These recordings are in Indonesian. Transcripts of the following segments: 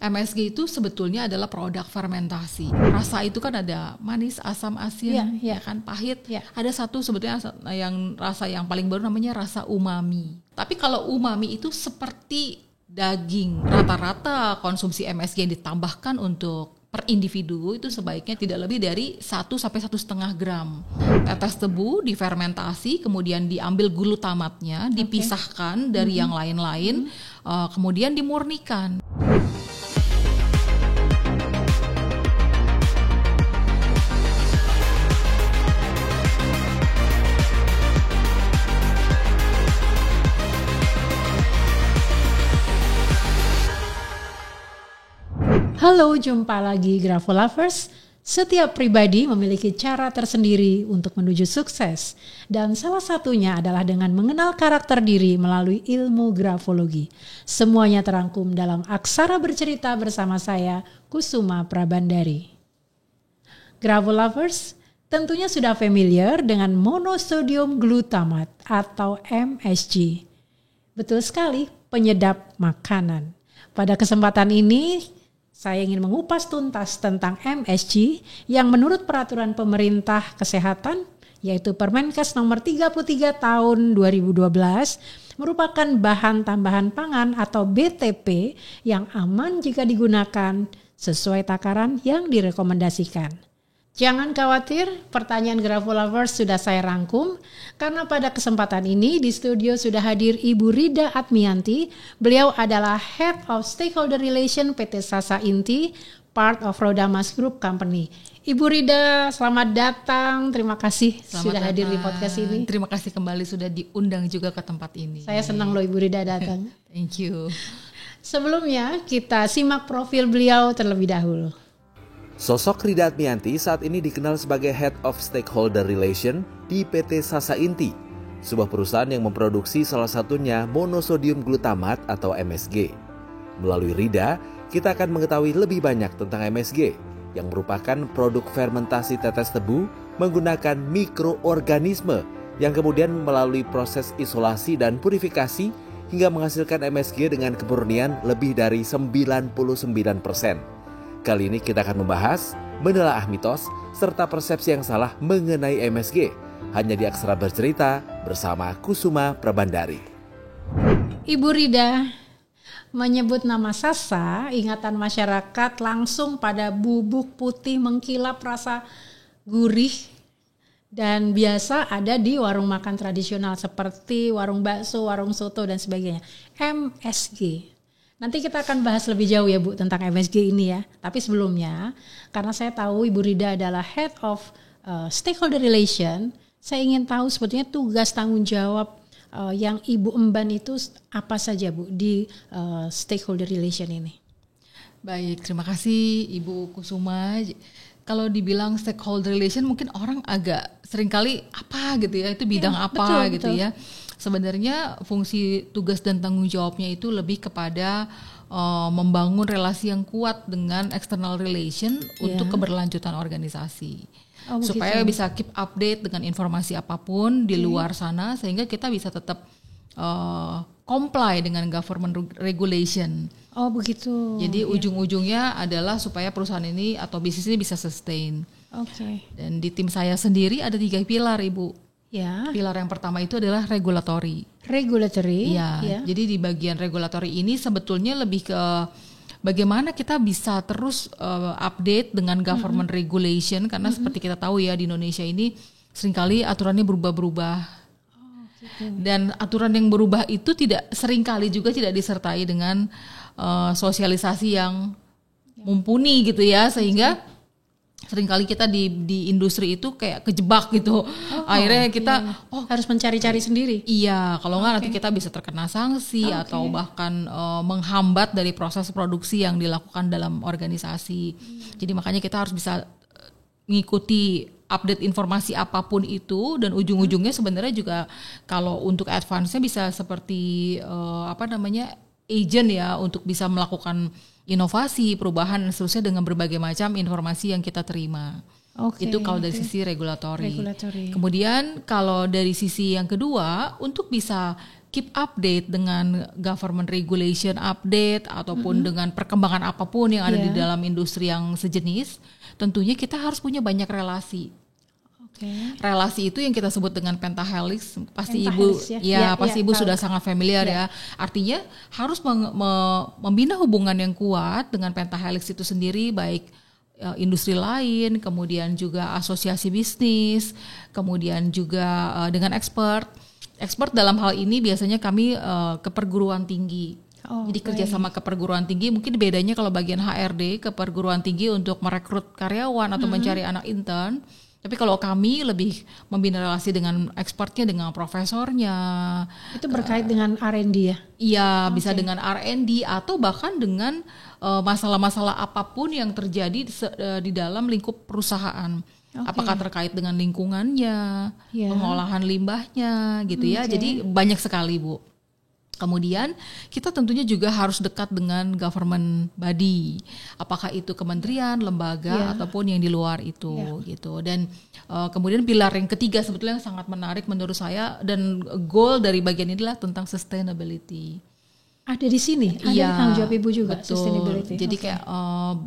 MSG itu sebetulnya adalah produk fermentasi. Rasa itu kan ada manis, asam, asin, ya kan, pahit. Ada satu sebetulnya yang rasa yang paling baru namanya rasa umami. Tapi kalau umami itu seperti daging. Rata-rata konsumsi MSG yang ditambahkan untuk per individu itu sebaiknya tidak lebih dari 1 sampai 1,5 gram. Tetes tebu difermentasi, kemudian diambil glutamatnya, dipisahkan dari yang lain-lain, kemudian dimurnikan. Halo, jumpa lagi Grafolovers. Setiap pribadi memiliki cara tersendiri untuk menuju sukses. Dan salah satunya adalah dengan mengenal karakter diri melalui ilmu grafologi. Semuanya terangkum dalam Aksara Bercerita bersama saya, Kusuma Prabandari. Grafolovers, tentunya sudah familiar dengan monosodium glutamate atau MSG. Betul sekali, penyedap makanan. Pada kesempatan ini, saya ingin mengupas tuntas tentang MSG yang menurut peraturan pemerintah kesehatan yaitu Permenkes nomor 33 tahun 2012 merupakan bahan tambahan pangan atau BTP yang aman jika digunakan sesuai takaran yang direkomendasikan. Jangan khawatir, pertanyaan Grafolovers sudah saya rangkum karena pada kesempatan ini di studio sudah hadir Ibu Rida Atmianti. Beliau adalah Head of Stakeholder Relation PT Sasa Inti, part of Rodamas Group Company. Ibu Rida, selamat datang. Terima kasih sudah hadir di podcast ini. Terima kasih kembali sudah diundang juga ke tempat ini. Saya senang loh Ibu Rida datang. Thank you. Sebelumnya kita simak profil beliau terlebih dahulu. Sosok Rida Atmianti saat ini dikenal sebagai Head of Stakeholder Relation di PT Sasa Inti, sebuah perusahaan yang memproduksi salah satunya monosodium glutamate atau MSG. Melalui Rida, kita akan mengetahui lebih banyak tentang MSG, yang merupakan produk fermentasi tetes tebu menggunakan mikroorganisme yang kemudian melalui proses isolasi dan purifikasi hingga menghasilkan MSG dengan kemurnian lebih dari 99%. Kali ini kita akan membahas, menelaah mitos, serta persepsi yang salah mengenai MSG. Hanya di Aksara Bercerita bersama Kusuma Prabandari. Ibu Rida, menyebut nama Sasa, ingatan masyarakat langsung pada bubuk putih mengkilap rasa gurih dan biasa ada di warung makan tradisional seperti warung bakso, warung soto dan sebagainya. MSG. Nanti kita akan bahas lebih jauh ya Bu tentang MSG ini ya. Tapi sebelumnya, karena saya tahu Ibu Rida adalah Head of Stakeholder Relation, saya ingin tahu sebetulnya tugas tanggung jawab yang Ibu emban itu apa saja Bu di Stakeholder Relation ini. Baik, terima kasih Ibu Kusuma. Kalau dibilang stakeholder relation mungkin orang agak seringkali apa gitu ya, itu bidang apa gitu ya. Sebenarnya fungsi tugas dan tanggung jawabnya itu lebih kepada membangun relasi yang kuat dengan external relation untuk keberlanjutan organisasi. Supaya bisa keep update dengan informasi apapun di luar sana sehingga kita bisa tetap comply dengan government regulation. Oh begitu. Jadi ujung-ujungnya adalah supaya perusahaan ini atau bisnis ini bisa sustain. Dan di tim saya sendiri ada 3 pilar Ibu. Ya. Pilar yang pertama itu adalah regulatory. Ya. Jadi di bagian regulatory ini sebetulnya lebih ke bagaimana kita bisa terus update dengan government regulation karena seperti kita tahu ya di Indonesia ini seringkali aturannya berubah-berubah. Dan aturan yang berubah itu seringkali juga tidak disertai dengan sosialisasi yang mumpuni gitu ya sehingga seringkali kita di industri itu kayak kejebak gitu. Akhirnya kita harus mencari-cari sendiri. Iya, kalau nggak nanti kita bisa terkena sanksi atau bahkan menghambat dari proses produksi yang dilakukan dalam organisasi. Jadi makanya kita harus bisa mengikuti update informasi apapun itu dan ujung-ujungnya sebenarnya juga kalau untuk advance-nya bisa seperti agent ya untuk bisa melakukan inovasi, perubahan dan seterusnya dengan berbagai macam informasi yang kita terima. Itu kalau dari sisi regulatory. Kemudian kalau dari sisi yang kedua, untuk bisa keep update dengan government regulation update ataupun dengan perkembangan apapun yang ada di dalam industri yang sejenis, tentunya kita harus punya banyak relasi. Relasi itu yang kita sebut dengan pentahelix, pasti ibu ibu sudah sangat familiar ya. Artinya harus membina hubungan yang kuat dengan pentahelix itu sendiri, baik industri lain, kemudian juga asosiasi bisnis, kemudian juga dengan expert dalam hal ini biasanya kami ke perguruan tinggi. Jadi kerjasama ke perguruan tinggi, mungkin bedanya kalau bagian HRD ke perguruan tinggi untuk merekrut karyawan atau mencari anak intern. Tapi kalau kami lebih membina relasi dengan expertnya, dengan profesornya. Itu berkait dengan R&D ya? Iya, bisa dengan R&D atau bahkan dengan masalah-masalah apapun yang terjadi di dalam lingkup perusahaan. Apakah terkait dengan lingkungannya, pengolahan limbahnya gitu ya. Jadi banyak sekali, Bu. Kemudian kita tentunya juga harus dekat dengan government body, apakah itu kementerian, lembaga ataupun yang di luar itu gitu. Dan kemudian pilar yang ketiga sebetulnya yang sangat menarik menurut saya dan goal dari bagian ini adalah tentang sustainability. Ada di sini, ada di tanggung jawab Ibu juga, betul. Sustainability. Jadi kayak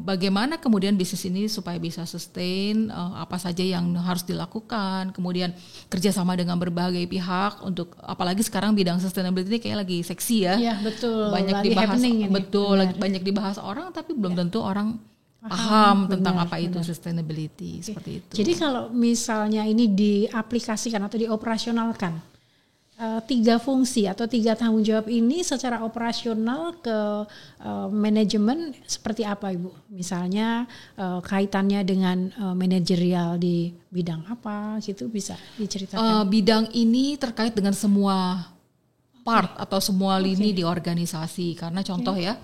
bagaimana kemudian bisnis ini supaya bisa sustain, apa saja yang harus dilakukan, kemudian kerjasama dengan berbagai pihak untuk, apalagi sekarang bidang sustainability ini kayak lagi seksi ya. Iya betul. Banyak lagi dibahas, ini. banyak dibahas orang, tapi belum tentu orang paham tentang apa itu sustainability seperti itu. Jadi kalau misalnya ini diaplikasikan atau dioperasionalkan, 3 fungsi atau 3 tanggung jawab ini secara operasional ke manajemen seperti apa Ibu? Misalnya kaitannya dengan manajerial di bidang apa gitu, bisa diceritakan? Bidang ini terkait dengan semua part atau semua lini di organisasi. Karena contoh ya,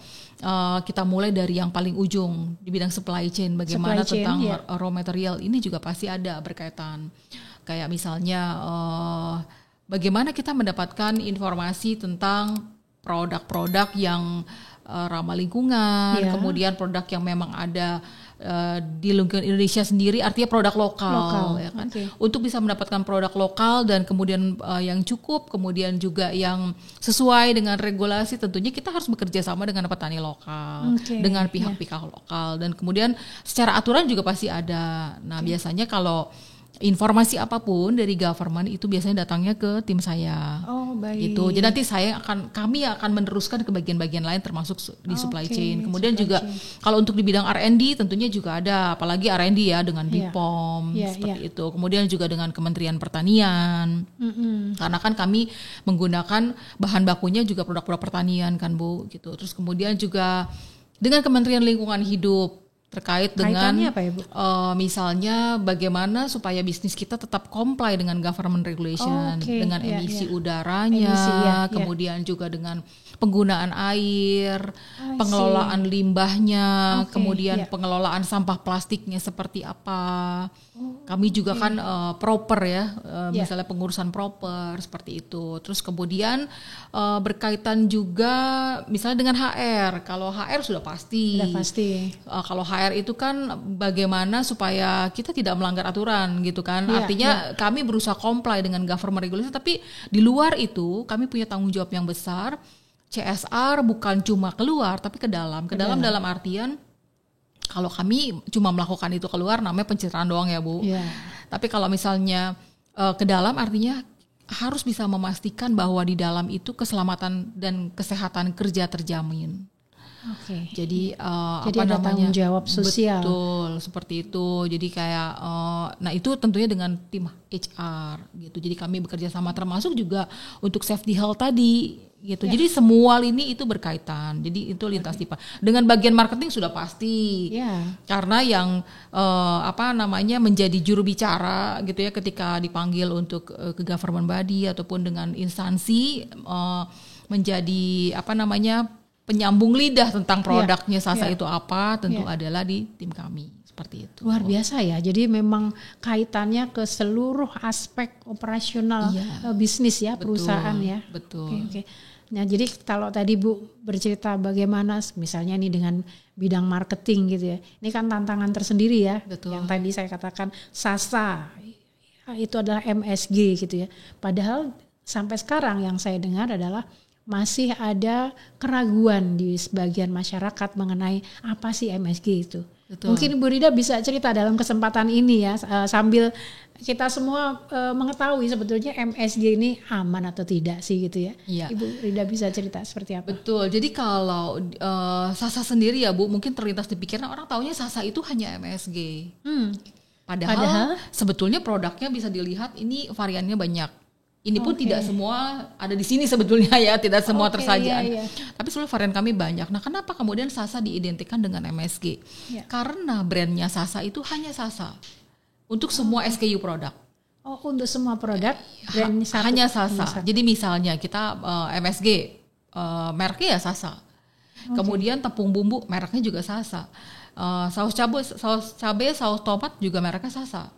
kita mulai dari yang paling ujung di bidang supply chain, bagaimana tentang raw material ini juga pasti ada berkaitan. Kayak misalnya bagaimana kita mendapatkan informasi tentang produk-produk yang ramah lingkungan, kemudian produk yang memang ada di lingkungan Indonesia sendiri, artinya produk lokal. Ya kan? Untuk bisa mendapatkan produk lokal dan kemudian yang cukup, kemudian juga yang sesuai dengan regulasi, tentunya kita harus bekerja sama dengan petani lokal, dengan pihak-pihak lokal, dan kemudian secara aturan juga pasti ada. Nah biasanya kalau informasi apapun dari government itu biasanya datangnya ke tim saya. Baik. Gitu. Jadi nanti kami akan meneruskan ke bagian-bagian lain termasuk di supply chain. Kemudian juga kalau untuk di bidang R&D tentunya juga ada, apalagi R&D ya dengan BPOM seperti itu. Kemudian juga dengan Kementerian Pertanian. Karena kan kami menggunakan bahan bakunya juga produk-produk pertanian kan Bu gitu. Terus kemudian juga dengan Kementerian Lingkungan Hidup. Terkait dengan apa ya, Bu? Misalnya bagaimana supaya bisnis kita tetap comply dengan government regulation, dengan emisi udaranya, kemudian juga dengan penggunaan air, pengelolaan limbahnya, kemudian pengelolaan sampah plastiknya seperti apa. Kami juga kan proper ya, misalnya pengurusan proper seperti itu. Terus kemudian berkaitan juga misalnya dengan HR. Kalau HR sudah pasti. Kalau HR itu kan bagaimana supaya kita tidak melanggar aturan gitu kan. Artinya kami berusaha comply dengan government regulation, tapi di luar itu kami punya tanggung jawab yang besar. CSR bukan cuma keluar tapi ke dalam. Ke dalam dalam artian kalau kami cuma melakukan itu keluar namanya pencitraan doang ya Bu. Tapi kalau misalnya ke dalam artinya harus bisa memastikan bahwa di dalam itu keselamatan dan kesehatan kerja terjamin. Jadi apa ada namanya, tanggung jawab sosial. Betul, seperti itu. Jadi kayak nah itu tentunya dengan tim HR gitu. Jadi kami bekerja sama termasuk juga untuk safety health tadi gitu. Jadi semua lini itu berkaitan. Jadi itu lintas tipe. Dengan bagian marketing sudah pasti. Karena yang menjadi juru bicara gitu ya ketika dipanggil untuk ke government body ataupun dengan instansi menjadi penyambung lidah tentang produknya Sasa itu apa, tentu adalah di tim kami. Seperti itu. Luar biasa ya. Jadi memang kaitannya ke seluruh aspek operasional bisnis ya, perusahaan ya. Betul. Nah, jadi kalau tadi Bu bercerita bagaimana misalnya nih dengan bidang marketing gitu ya. Ini kan tantangan tersendiri ya. Yang tadi saya katakan Sasa itu adalah MSG gitu ya. Padahal sampai sekarang yang saya dengar adalah masih ada keraguan di sebagian masyarakat mengenai apa sih MSG itu. Betul. Mungkin Ibu Rida bisa cerita dalam kesempatan ini ya, sambil kita semua mengetahui sebetulnya MSG ini aman atau tidak sih gitu ya. Iya. Ibu Rida bisa cerita seperti apa? Betul. Jadi kalau Sasa sendiri ya Bu, mungkin terlintas di pikiran orang taunya Sasa itu hanya MSG. Padahal sebetulnya produknya bisa dilihat ini variannya banyak. Ini pun tidak semua ada di sini sebetulnya ya, tidak semua tersajian. Iya. Tapi seluruh varian kami banyak. Nah, kenapa kemudian Sasa diidentikan dengan MSG? Iya. Karena brandnya Sasa itu hanya Sasa untuk semua SKU produk. Oh, untuk semua produk brand satu. Hanya Sasa. Jadi misalnya kita MSG mereknya ya Sasa. Kemudian tepung bumbu mereknya juga Sasa. Saus cabai, saus tomat juga mereknya Sasa.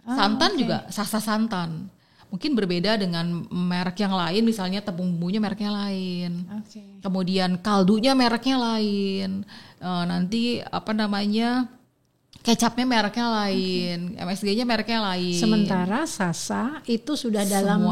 Santan juga Sasa santan. Mungkin berbeda dengan merek yang lain, misalnya tepung bumbunya mereknya lain. Kemudian kaldunya mereknya lain. Nanti kecapnya mereknya lain, MSG-nya mereknya lain. Sementara Sasa itu sudah dalam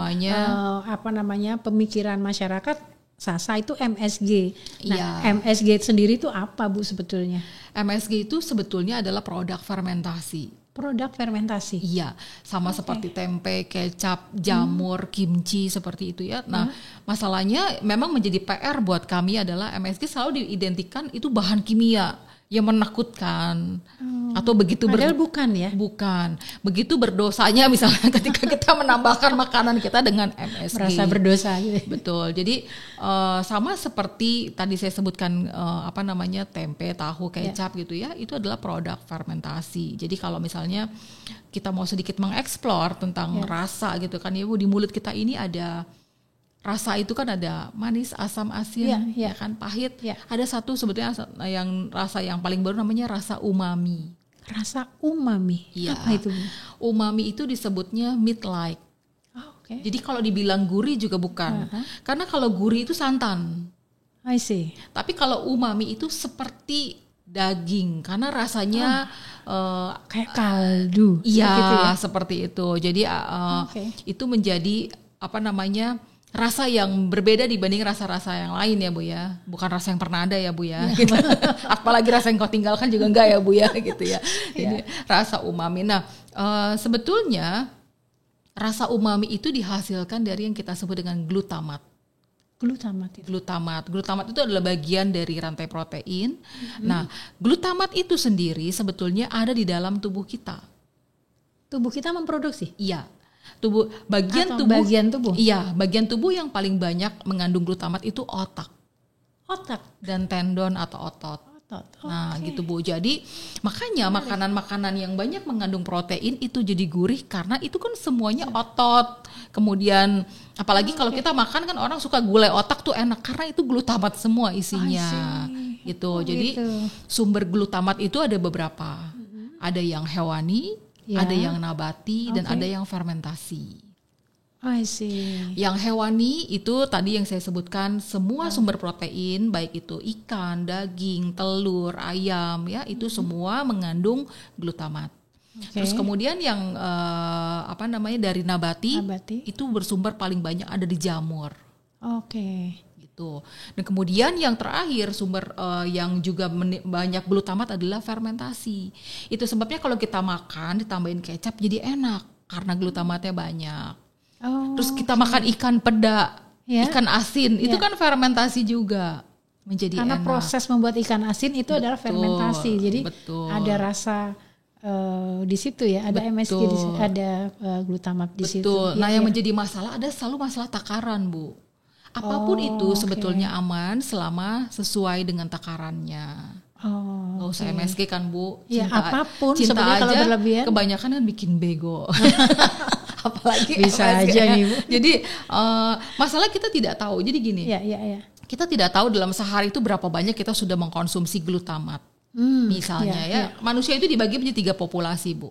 pemikiran masyarakat, Sasa itu MSG. Nah, MSG sendiri itu apa Bu sebetulnya? MSG itu sebetulnya adalah produk fermentasi. Produk fermentasi. Iya, sama seperti tempe, kecap, jamur, kimchi seperti itu ya. Nah, masalahnya memang menjadi PR buat kami adalah MSG selalu diidentikan itu bahan kimia yang menakutkan atau begitu padahal bukan ya? Bukan. Begitu berdosanya misalnya ketika kita menambahkan makanan kita dengan MSG. Merasa berdosa gitu. Betul. Jadi sama seperti tadi saya sebutkan tempe, tahu, kecap gitu ya, itu adalah produk fermentasi. Jadi kalau misalnya kita mau sedikit mengeksplor tentang rasa gitu kan ya Bu, di mulut kita ini ada rasa itu kan ada manis, asam, asin, ya kan, pahit. Ada satu sebetulnya yang rasa yang paling baru namanya rasa umami. Rasa umami. Ya. Apa itu? Umami itu disebutnya meat-like. Jadi kalau dibilang gurih juga bukan. Karena kalau gurih itu santan. I see. Tapi kalau umami itu seperti daging karena rasanya kayak kaldu. Iya, gitu ya? Seperti itu. Jadi itu menjadi rasa yang berbeda dibanding rasa-rasa yang lain ya Bu ya. Bukan rasa yang pernah ada ya Bu ya. Gitu. Apalagi rasa yang kau tinggalkan juga enggak ya Bu ya gitu ya. Ini rasa umami. Nah, sebetulnya rasa umami itu dihasilkan dari yang kita sebut dengan glutamat. Glutamat itu adalah bagian dari rantai protein. Nah, glutamat itu sendiri sebetulnya ada di dalam tubuh kita. Tubuh kita memproduksi? Iya. Bagian tubuh. Iya, bagian tubuh yang paling banyak mengandung glutamat itu otak dan tendon atau otot. Nah, gitu Bu. Jadi makanya makanan-makanan yang banyak mengandung protein itu jadi gurih karena itu kan semuanya otot. Kemudian apalagi kalau kita makan kan orang suka gulai otak tuh enak karena itu glutamat semua isinya. Gitu. Jadi sumber glutamat itu ada beberapa. Ada yang hewani, ada yang nabati, dan ada yang fermentasi. I see. Yang hewani itu tadi yang saya sebutkan semua sumber protein, baik itu ikan, daging, telur, ayam, ya itu semua mengandung glutamat. Terus kemudian yang dari nabati itu bersumber paling banyak ada di jamur. Gitu. Dan kemudian yang terakhir sumber yang juga banyak glutamat adalah fermentasi. Itu sebabnya kalau kita makan ditambahin kecap jadi enak karena glutamatnya banyak. Terus kita makan ikan peda, ikan asin, itu kan fermentasi juga menjadi karena enak. Proses membuat ikan asin itu adalah fermentasi. Jadi ada rasa di situ ya, ada MSG di situ, ada glutamat di situ. Nah, yang menjadi masalah selalu masalah takaran, Bu. Apapun itu sebetulnya aman selama sesuai dengan takarannya. Nggak usah MSG kan Bu. Cinta aja kalau berlebihan kebanyakan kan bikin bego. Apalagi bisa MSG aja nih Bu. Jadi masalah kita tidak tahu. Jadi gini, kita tidak tahu dalam sehari itu berapa banyak kita sudah mengkonsumsi glutamat. Misalnya manusia itu dibagi menjadi 3 populasi Bu.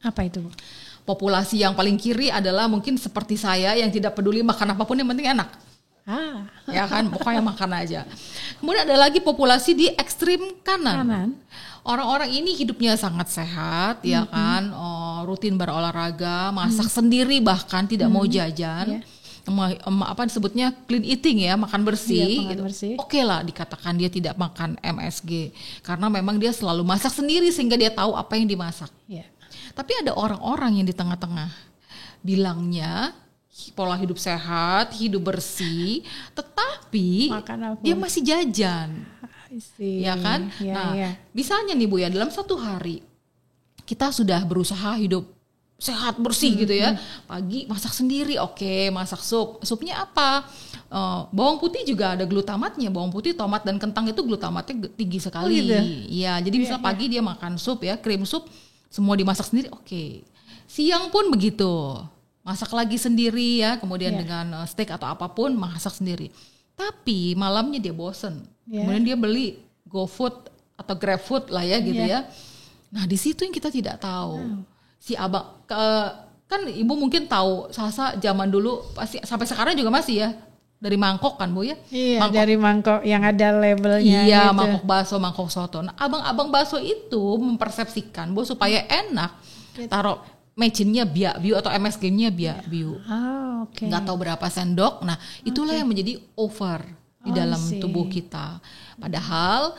Apa itu Bu? Populasi yang paling kiri adalah mungkin seperti saya yang tidak peduli makan apapun yang penting enak. Ya kan, pokoknya makan aja. Kemudian ada lagi populasi di ekstrim kanan. Orang-orang ini hidupnya sangat sehat, ya kan, rutin berolahraga, masak sendiri bahkan tidak mau jajan. apa disebutnya clean eating ya, makan bersih, makan bersih. Oke lah dikatakan dia tidak makan MSG karena memang dia selalu masak sendiri sehingga dia tahu apa yang dimasak. Tapi ada orang-orang yang di tengah-tengah bilangnya pola hidup sehat, hidup bersih, tetapi dia masih jajan, ya kan? Misalnya nih Bu ya, dalam satu hari kita sudah berusaha hidup sehat bersih gitu ya. Pagi masak sendiri, masak supnya apa? Bawang putih juga ada glutamatnya. Bawang putih, tomat dan kentang itu glutamatnya tinggi sekali. Iya, jadi misal pagi dia makan sup ya, krim sup, semua dimasak sendiri. Siang pun begitu, masak lagi sendiri ya. Kemudian dengan steak atau apapun masak sendiri. Tapi malamnya dia bosen. Kemudian dia beli GoFood atau GrabFood lah ya gitu ya. Nah di situ yang kita tidak tahu. Si abang kan ibu mungkin tahu Sasa zaman dulu pasti sampai sekarang juga masih ya dari mangkok kan Bu ya. Iya, dari mangkok yang ada labelnya. Iya, gitu. Mangkok bakso, mangkok soto. Nah, abang-abang bakso itu mempersepsikan Bu supaya enak taruh mecinnya biak-biu atau MSG-nya biak-biu. Nggak tahu berapa sendok. Nah itulah yang menjadi over di dalam tubuh kita. Padahal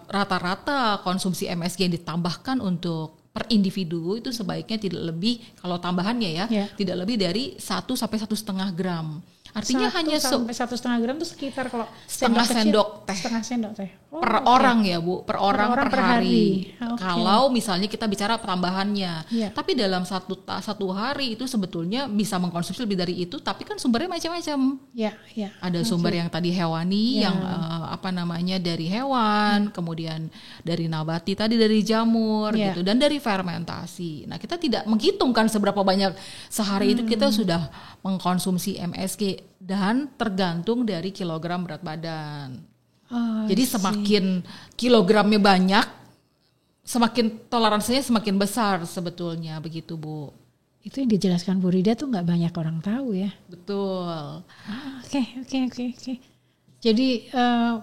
rata-rata konsumsi MSG yang ditambahkan untuk per individu itu sebaiknya tidak lebih, kalau tambahannya ya, tidak lebih dari 1 sampai 1,5 gram. Artinya 1 hanya sampai 1,5 gram itu sekitar kalau setengah sendok teh. Setengah sendok teh. Per orang ya Bu, per orang per hari. Kalau misalnya kita bicara tambahannya. Tapi dalam satu hari itu sebetulnya bisa mengkonsumsi lebih dari itu, tapi kan sumbernya macam-macam. Ada sumber yang tadi hewani, yang dari hewan, kemudian dari nabati tadi dari jamur gitu, dan dari fermentasi. Nah, kita tidak menghitungkan seberapa banyak sehari itu kita sudah mengkonsumsi MSG dan tergantung dari kilogram berat badan. Jadi semakin kilogramnya banyak, semakin toleransinya semakin besar sebetulnya begitu Bu. Itu yang dijelaskan Bu Rida tuh nggak banyak orang tahu ya. Betul. Oke. Jadi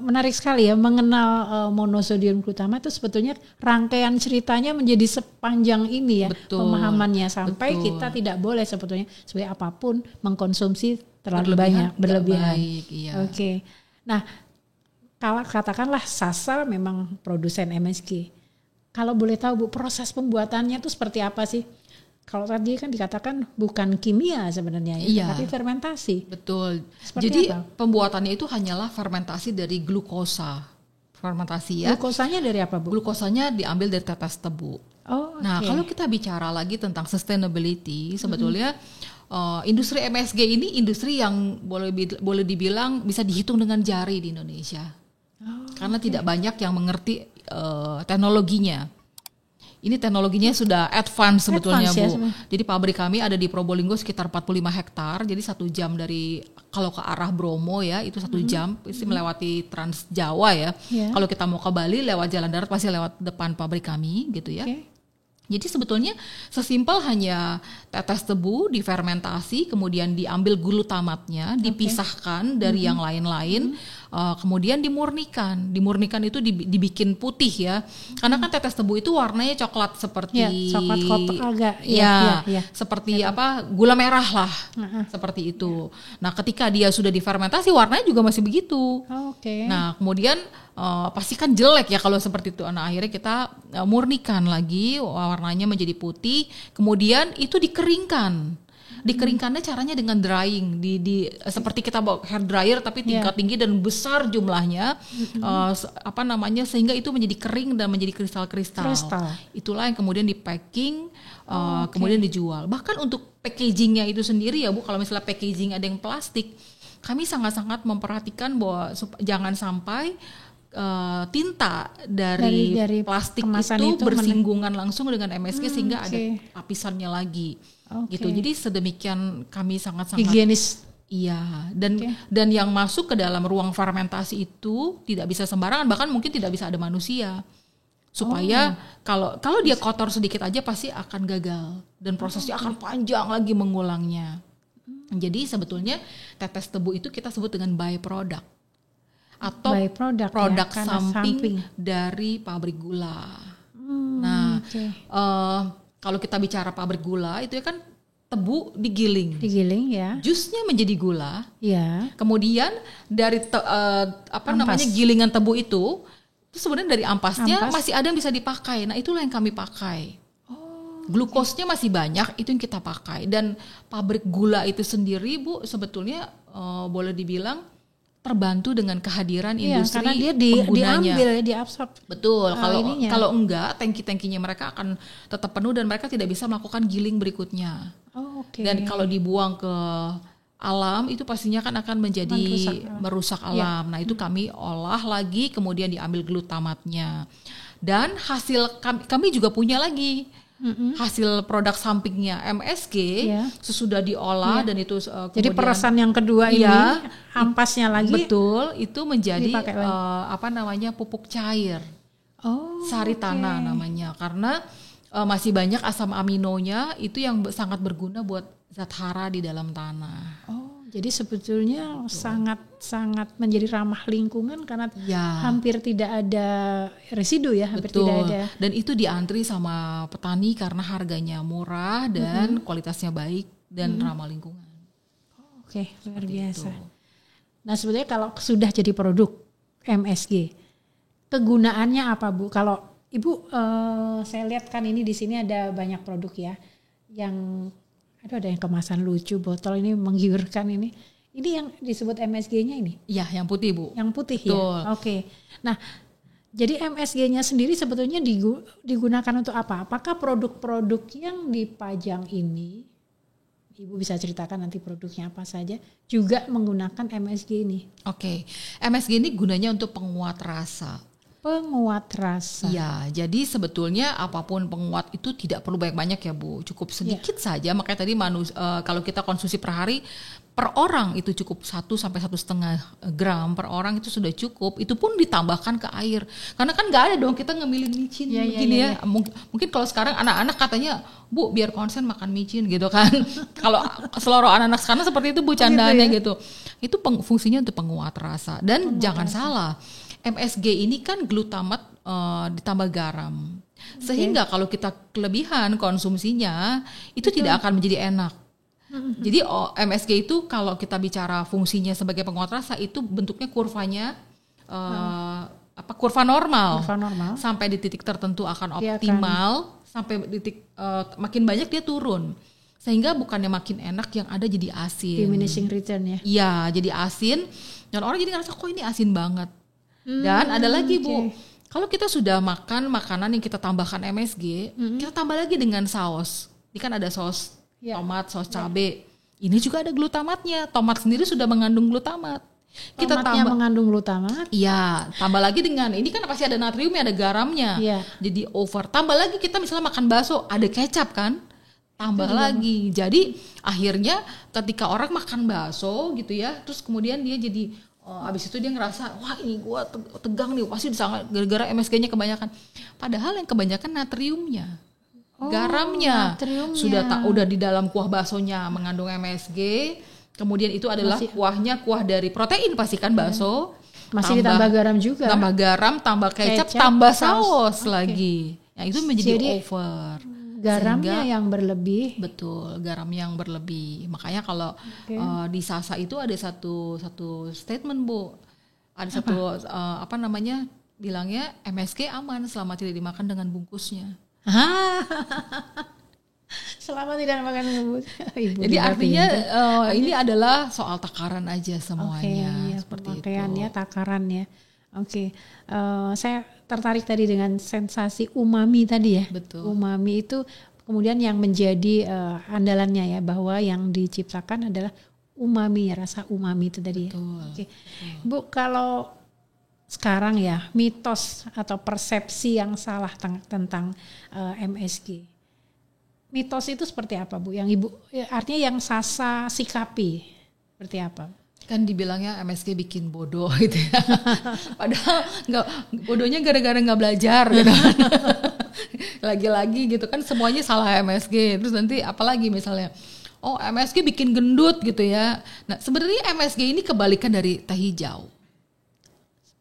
menarik sekali ya mengenal monosodium glutamat itu sebetulnya rangkaian ceritanya menjadi sepanjang ini ya. Betul. Pemahamannya sampai kita tidak boleh sebetulnya sebagai apapun mengkonsumsi terlalu berlebihan. Oke. Nah, kalau katakanlah Sasa memang produsen MSG. Kalau boleh tahu Bu, proses pembuatannya itu seperti apa sih? Kalau tadi kan dikatakan bukan kimia sebenarnya ya, tapi fermentasi. Betul. Jadi pembuatannya itu hanyalah fermentasi dari glukosa. Fermentasi ya. Glukosanya dari apa Bu? Glukosanya diambil dari tetes tebu. Nah, kalau kita bicara lagi tentang sustainability, sebetulnya industri MSG ini industri yang boleh dibilang bisa dihitung dengan jari di Indonesia. Karena tidak banyak yang mengerti teknologinya. Ini teknologinya sudah advance sebetulnya Bu. Jadi pabrik kami ada di Probolinggo sekitar 45 hektar. Jadi 1 jam dari kalau ke arah Bromo ya itu 1 jam pasti melewati Trans Jawa ya. Kalau kita mau ke Bali lewat jalan darat pasti lewat depan pabrik kami gitu ya. Jadi sebetulnya sesimpel hanya tetes tebu difermentasi, kemudian diambil glutamatnya, dipisahkan dari yang lain-lain, kemudian dimurnikan. Dimurnikan itu dibikin putih ya, karena kan tetes tebu itu warnanya coklat seperti coklat kotak agak, seperti gula merah lah, seperti itu. Nah ketika dia sudah difermentasi warnanya juga masih begitu. Nah kemudian pasti kan jelek ya kalau seperti itu. Nah akhirnya kita murnikan lagi, warnanya menjadi putih, kemudian itu dikeringkan. Dikeringkannya caranya dengan drying, seperti kita bawa hair dryer tapi tingkat tinggi dan besar jumlahnya, sehingga itu menjadi kering dan menjadi kristal-kristal. Itulah yang kemudian di packing, kemudian dijual. Bahkan untuk packagingnya itu sendiri ya Bu, kalau misalnya packaging ada yang plastik, kami sangat-sangat memperhatikan bahwa jangan sampai tinta dari plastik itu bersinggungan langsung dengan MSG sehingga ada lapisannya lagi. Gitu. Jadi sedemikian kami sangat-sangat higienis. Iya, dan yang masuk ke dalam ruang fermentasi itu tidak bisa sembarangan, bahkan mungkin tidak bisa ada manusia. Supaya kalau dia kotor sedikit aja pasti akan gagal dan prosesnya akan panjang lagi mengulangnya. Jadi sebetulnya tetes tebu itu kita sebut dengan byproduct atau produk samping dari pabrik gula. Kalau kita bicara pabrik gula itu ya kan tebu digiling. Digiling ya. Jusnya menjadi gula. Ya. Kemudian dari gilingan tebu itu sebenarnya dari ampasnya masih ada yang bisa dipakai. Nah, itulah yang kami pakai. Glukosnya masih banyak, itu yang kita pakai. Dan pabrik gula itu sendiri, Bu, sebetulnya boleh dibilang terbantu dengan kehadiran industri karena dia penggunanya. diambil, diabsorb. Betul. Kalau enggak, tangki-tangkinya mereka akan tetap penuh dan mereka tidak bisa melakukan giling berikutnya. Dan kalau dibuang ke alam itu pastinya kan akan menjadi merusak alam. Nah, itu kami olah lagi, kemudian diambil glutamatnya. Dan hasil kami juga punya lagi. Hasil produk sampingnya MSG sesudah diolah dan itu kemudian, jadi peresan yang kedua ini ampasnya lagi betul itu menjadi pupuk cair sari tanah namanya, karena masih banyak asam aminonya itu yang sangat berguna buat zat hara di dalam tanah. Jadi sebetulnya sangat menjadi ramah lingkungan karena hampir tidak ada residu ya, hampir tidak ada. Dan itu diantri sama petani karena harganya murah dan kualitasnya baik dan ramah lingkungan. Luar biasa. Nah, sebetulnya kalau sudah jadi produk MSG, kegunaannya apa, Bu? Kalau Ibu saya lihat kan ini di sini ada banyak produk ya yang ada yang kemasan lucu, botol ini menggiurkan ini. Ini yang disebut MSG-nya ini? Iya, yang putih, Bu. Yang putih. Betul. Ya. Oke. Nah, jadi MSG-nya sendiri sebetulnya digunakan untuk apa? Apakah produk-produk yang dipajang ini, Ibu bisa ceritakan nanti produknya apa saja, juga menggunakan MSG ini? Oke. MSG ini gunanya untuk penguat rasa. Penguat rasa. Ya, jadi sebetulnya apapun penguat itu tidak perlu banyak-banyak ya, Bu. Cukup sedikit saja. Makanya tadi kalau kita konsumsi per hari, per orang itu cukup 1 sampai 1,5 gram per orang itu sudah cukup. Itu pun ditambahkan ke air. Karena kan nggak ada dong kita ngemilin micin begini ya. Mungkin kalau sekarang anak-anak katanya, Bu biar konsen makan micin gitu kan. Kalau seluruh anak-anak sekarang seperti itu Bu candanya gitu. Itu fungsinya untuk penguat rasa. Dan jangan salah. MSG ini kan glutamat ditambah garam. Sehingga kalau kita kelebihan konsumsinya itu tidak akan menjadi enak. Jadi MSG itu kalau kita bicara fungsinya sebagai penguat rasa itu bentuknya kurvanya kurva normal. Sampai di titik tertentu akan optimal, sampai di titik makin banyak dia turun. Sehingga bukannya makin enak, yang ada jadi asin. Diminishing return ya. Iya, jadi asin dan orang jadi ngerasa kok ini asin banget. Dan ada lagi Bu, kalau kita sudah makan makanan yang kita tambahkan MSG, kita tambah lagi dengan saus. Ini kan ada saus tomat, saus cabai. Ini juga ada glutamatnya. Tomat sendiri sudah mengandung glutamat. Tomatnya mengandung glutamat. Iya, tambah lagi dengan ini kan pasti ada natriumnya, ada garamnya. Jadi over. Tambah lagi kita misalnya makan bakso, ada kecap kan? Tambah lagi. Jadi akhirnya ketika orang makan bakso gitu ya, terus kemudian dia jadi abis itu dia ngerasa wah ini gue tegang nih pasti sangat gara-gara MSG-nya kebanyakan. Padahal yang kebanyakan natriumnya, garamnya natriumnya. Udah di dalam kuah baksonya mengandung MSG. Kemudian itu adalah kuah dari protein pasti kan bakso. Masih ditambah garam juga. Tambah garam, tambah kecap, tambah saus lagi. Nah itu menjadi over. Garamnya yang berlebih. Betul, garam yang berlebih. Makanya kalau di Sasa itu ada satu statement Bu. Ada bilangnya MSG aman selama tidak dimakan dengan bungkusnya. Selama tidak makan bungkus. Jadi artinya ini adalah soal takaran aja semuanya. Seperti pemakaiannya, takarannya. Saya tertarik tadi dengan sensasi umami tadi ya. Betul. Umami itu kemudian yang menjadi andalannya ya, bahwa yang diciptakan adalah umami, rasa umami itu tadi. Betul. Ya. Bu, kalau sekarang ya mitos atau persepsi yang salah tentang MSG. Mitos itu seperti apa Bu? Yang Ibu artinya yang Sasa sikapi seperti apa? Kan dibilangnya MSG bikin bodoh gitu ya. Padahal bodohnya gara-gara nggak belajar gitu. Lagi-lagi gitu kan semuanya salah MSG. Terus nanti apalagi misalnya MSG bikin gendut gitu ya. Nah sebenarnya MSG ini kebalikan dari teh hijau.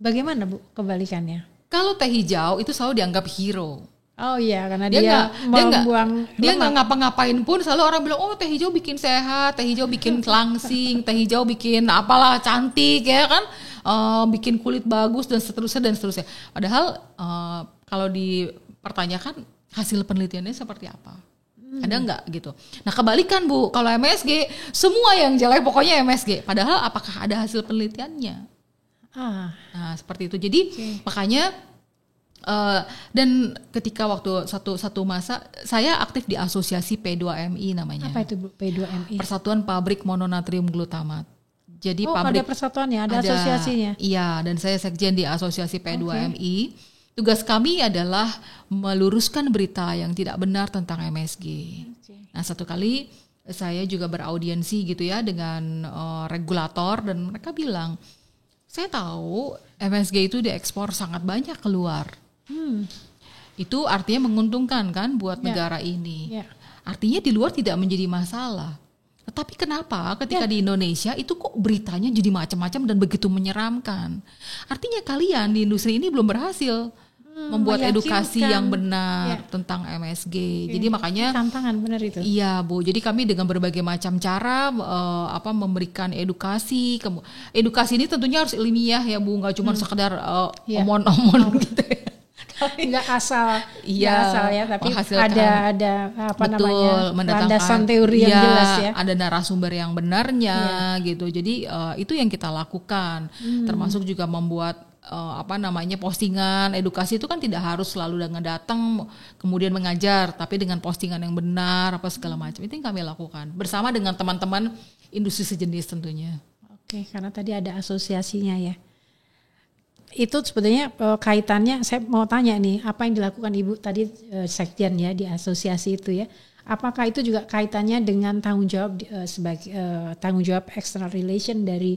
Bagaimana Bu kebalikannya? Kalau teh hijau itu selalu dianggap hero. Oh iya, karena dia membuang dia nggak ngapa-ngapain pun selalu orang bilang teh hijau bikin sehat, teh hijau bikin langsing, teh hijau bikin apalah cantik ya kan, bikin kulit bagus dan seterusnya. Padahal kalau dipertanyakan hasil penelitiannya seperti apa? Ada nggak gitu? Nah kebalikan Bu, kalau MSG semua yang jelek pokoknya MSG. Padahal apakah ada hasil penelitiannya? Nah seperti itu. Jadi makanya dan ketika waktu satu masa saya aktif di asosiasi P2MI namanya. Apa itu Bu, P2MI? Persatuan Pabrik Mononatrium Glutamat. Jadi ada persatuannya, ada asosiasinya. Iya, dan saya sekjen di asosiasi P2MI. Tugas kami adalah meluruskan berita yang tidak benar tentang MSG. Nah, satu kali saya juga beraudiensi gitu ya dengan regulator dan mereka bilang, saya tahu MSG itu diekspor sangat banyak keluar. Itu artinya menguntungkan kan buat negara ini. Artinya di luar tidak menjadi masalah. Tetapi kenapa ketika di Indonesia itu kok beritanya jadi macam-macam dan begitu menyeramkan? Artinya kalian di industri ini belum berhasil membuat edukasi yang benar tentang MSG. Jadi makanya tantangan benar itu. Iya Bu, jadi kami dengan berbagai macam cara memberikan edukasi. Edukasi ini tentunya harus ilmiah ya Bu, nggak cuma sekedar omon-omon gitu ya. Nggak asal ya, tapi ada landasan teori yang jelas ya. Ada narasumber yang benarnya gitu. Jadi itu yang kita lakukan, termasuk juga membuat postingan edukasi itu kan tidak harus selalu dengan datang kemudian mengajar, tapi dengan postingan yang benar segala macam. Itu yang kami lakukan bersama dengan teman-teman industri sejenis tentunya. Oke, karena tadi ada asosiasinya ya. Itu sebetulnya kaitannya, saya mau tanya nih, apa yang dilakukan Ibu tadi sekjen ya di asosiasi itu ya, apakah itu juga kaitannya dengan tanggung jawab sebagai tanggung jawab external relation dari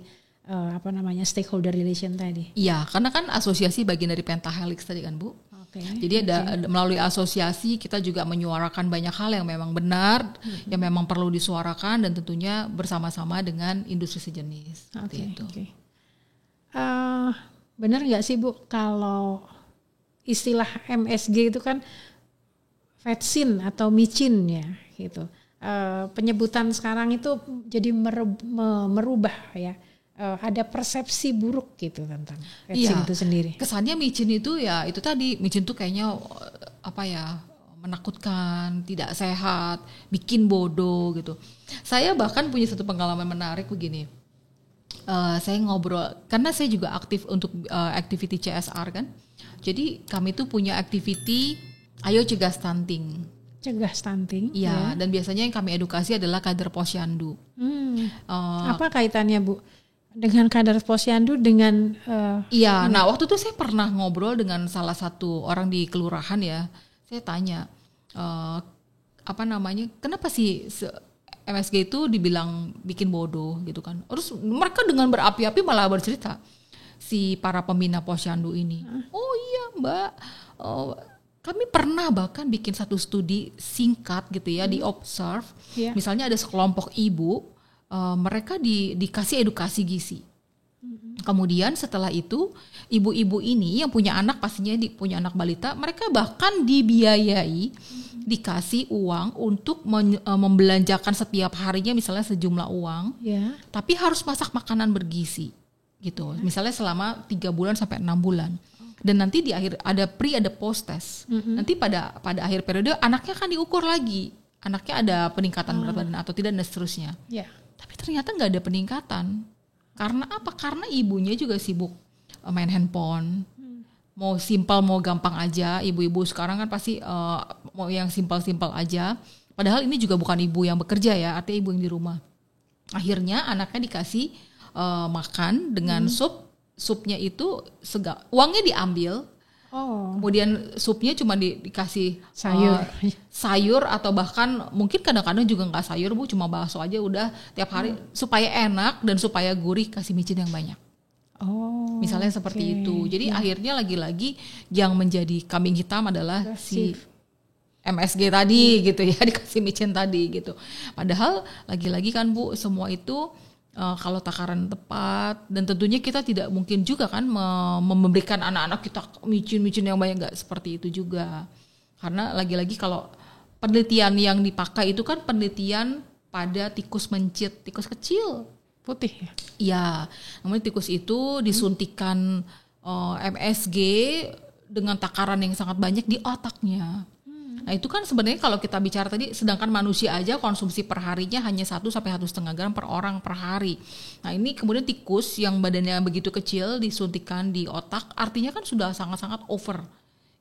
stakeholder relation tadi? Iya, karena kan asosiasi bagian dari Pentahelix tadi kan Bu. Jadi ada melalui asosiasi kita juga menyuarakan banyak hal yang memang benar, yang memang perlu disuarakan dan tentunya bersama-sama dengan industri sejenis. Benar nggak sih Bu kalau istilah MSG itu kan vetsin atau micin ya gitu. Penyebutan sekarang itu jadi merubah ya. Ada persepsi buruk gitu tentang vetsin itu sendiri. Kesannya micin itu ya itu tadi, micin tuh kayaknya menakutkan, tidak sehat, bikin bodoh gitu. Saya bahkan punya satu pengalaman menarik begini. Saya ngobrol karena saya juga aktif untuk activity CSR kan. Jadi kami tuh punya activity ayo cegah stunting. Cegah stunting. Iya, dan biasanya yang kami edukasi adalah kader posyandu. Apa kaitannya Bu dengan kader posyandu dengan nah waktu itu saya pernah ngobrol dengan salah satu orang di kelurahan ya. Saya tanya kenapa sih MSG itu dibilang bikin bodoh gitu kan. Terus mereka dengan berapi-api malah bercerita si para pembina posyandu ini. Oh iya Mbak, kami pernah bahkan bikin satu studi singkat gitu ya di Observe. Misalnya ada sekelompok ibu, mereka dikasih edukasi gizi. Kemudian setelah itu ibu-ibu ini yang punya anak pastinya punya anak balita, mereka bahkan dibiayai dikasih uang untuk membelanjakan setiap harinya misalnya sejumlah uang, tapi harus masak makanan bergizi gitu. Misalnya selama 3 bulan sampai 6 bulan. Dan nanti di akhir ada pre ada post test. Nanti pada akhir periode anaknya kan diukur lagi. Anaknya ada peningkatan berat badan atau tidak dan seterusnya. Tapi ternyata nggak ada peningkatan. Karena apa? Karena ibunya juga sibuk main handphone. Mau simpel mau gampang aja, ibu-ibu sekarang kan pasti mau yang simpel-simpel aja. Padahal ini juga bukan ibu yang bekerja ya, artinya ibu yang di rumah. Akhirnya anaknya dikasih makan dengan supnya itu uangnya diambil. Kemudian supnya cuma dikasih sayur atau bahkan mungkin kadang-kadang juga nggak sayur Bu, cuma bakso aja udah tiap hari supaya enak dan supaya gurih kasih micin yang banyak. Misalnya seperti itu. Jadi akhirnya lagi-lagi yang menjadi kambing hitam adalah si MSG tadi gitu ya, dikasih micin tadi gitu. Padahal lagi-lagi kan Bu, semua itu kalau takaran tepat dan tentunya kita tidak mungkin juga kan memberikan anak-anak kita micin-micin yang banyak, nggak seperti itu juga. Karena lagi-lagi kalau penelitian yang dipakai itu kan penelitian pada tikus mencit, tikus kecil. Putih ya? Iya, namun tikus itu disuntikan MSG dengan takaran yang sangat banyak di otaknya. Nah itu kan sebenarnya kalau kita bicara tadi, sedangkan manusia aja konsumsi per harinya hanya 1 sampai 1,5 gram per orang per hari. Nah ini kemudian tikus yang badannya begitu kecil disuntikan di otak, artinya kan sudah sangat-sangat over.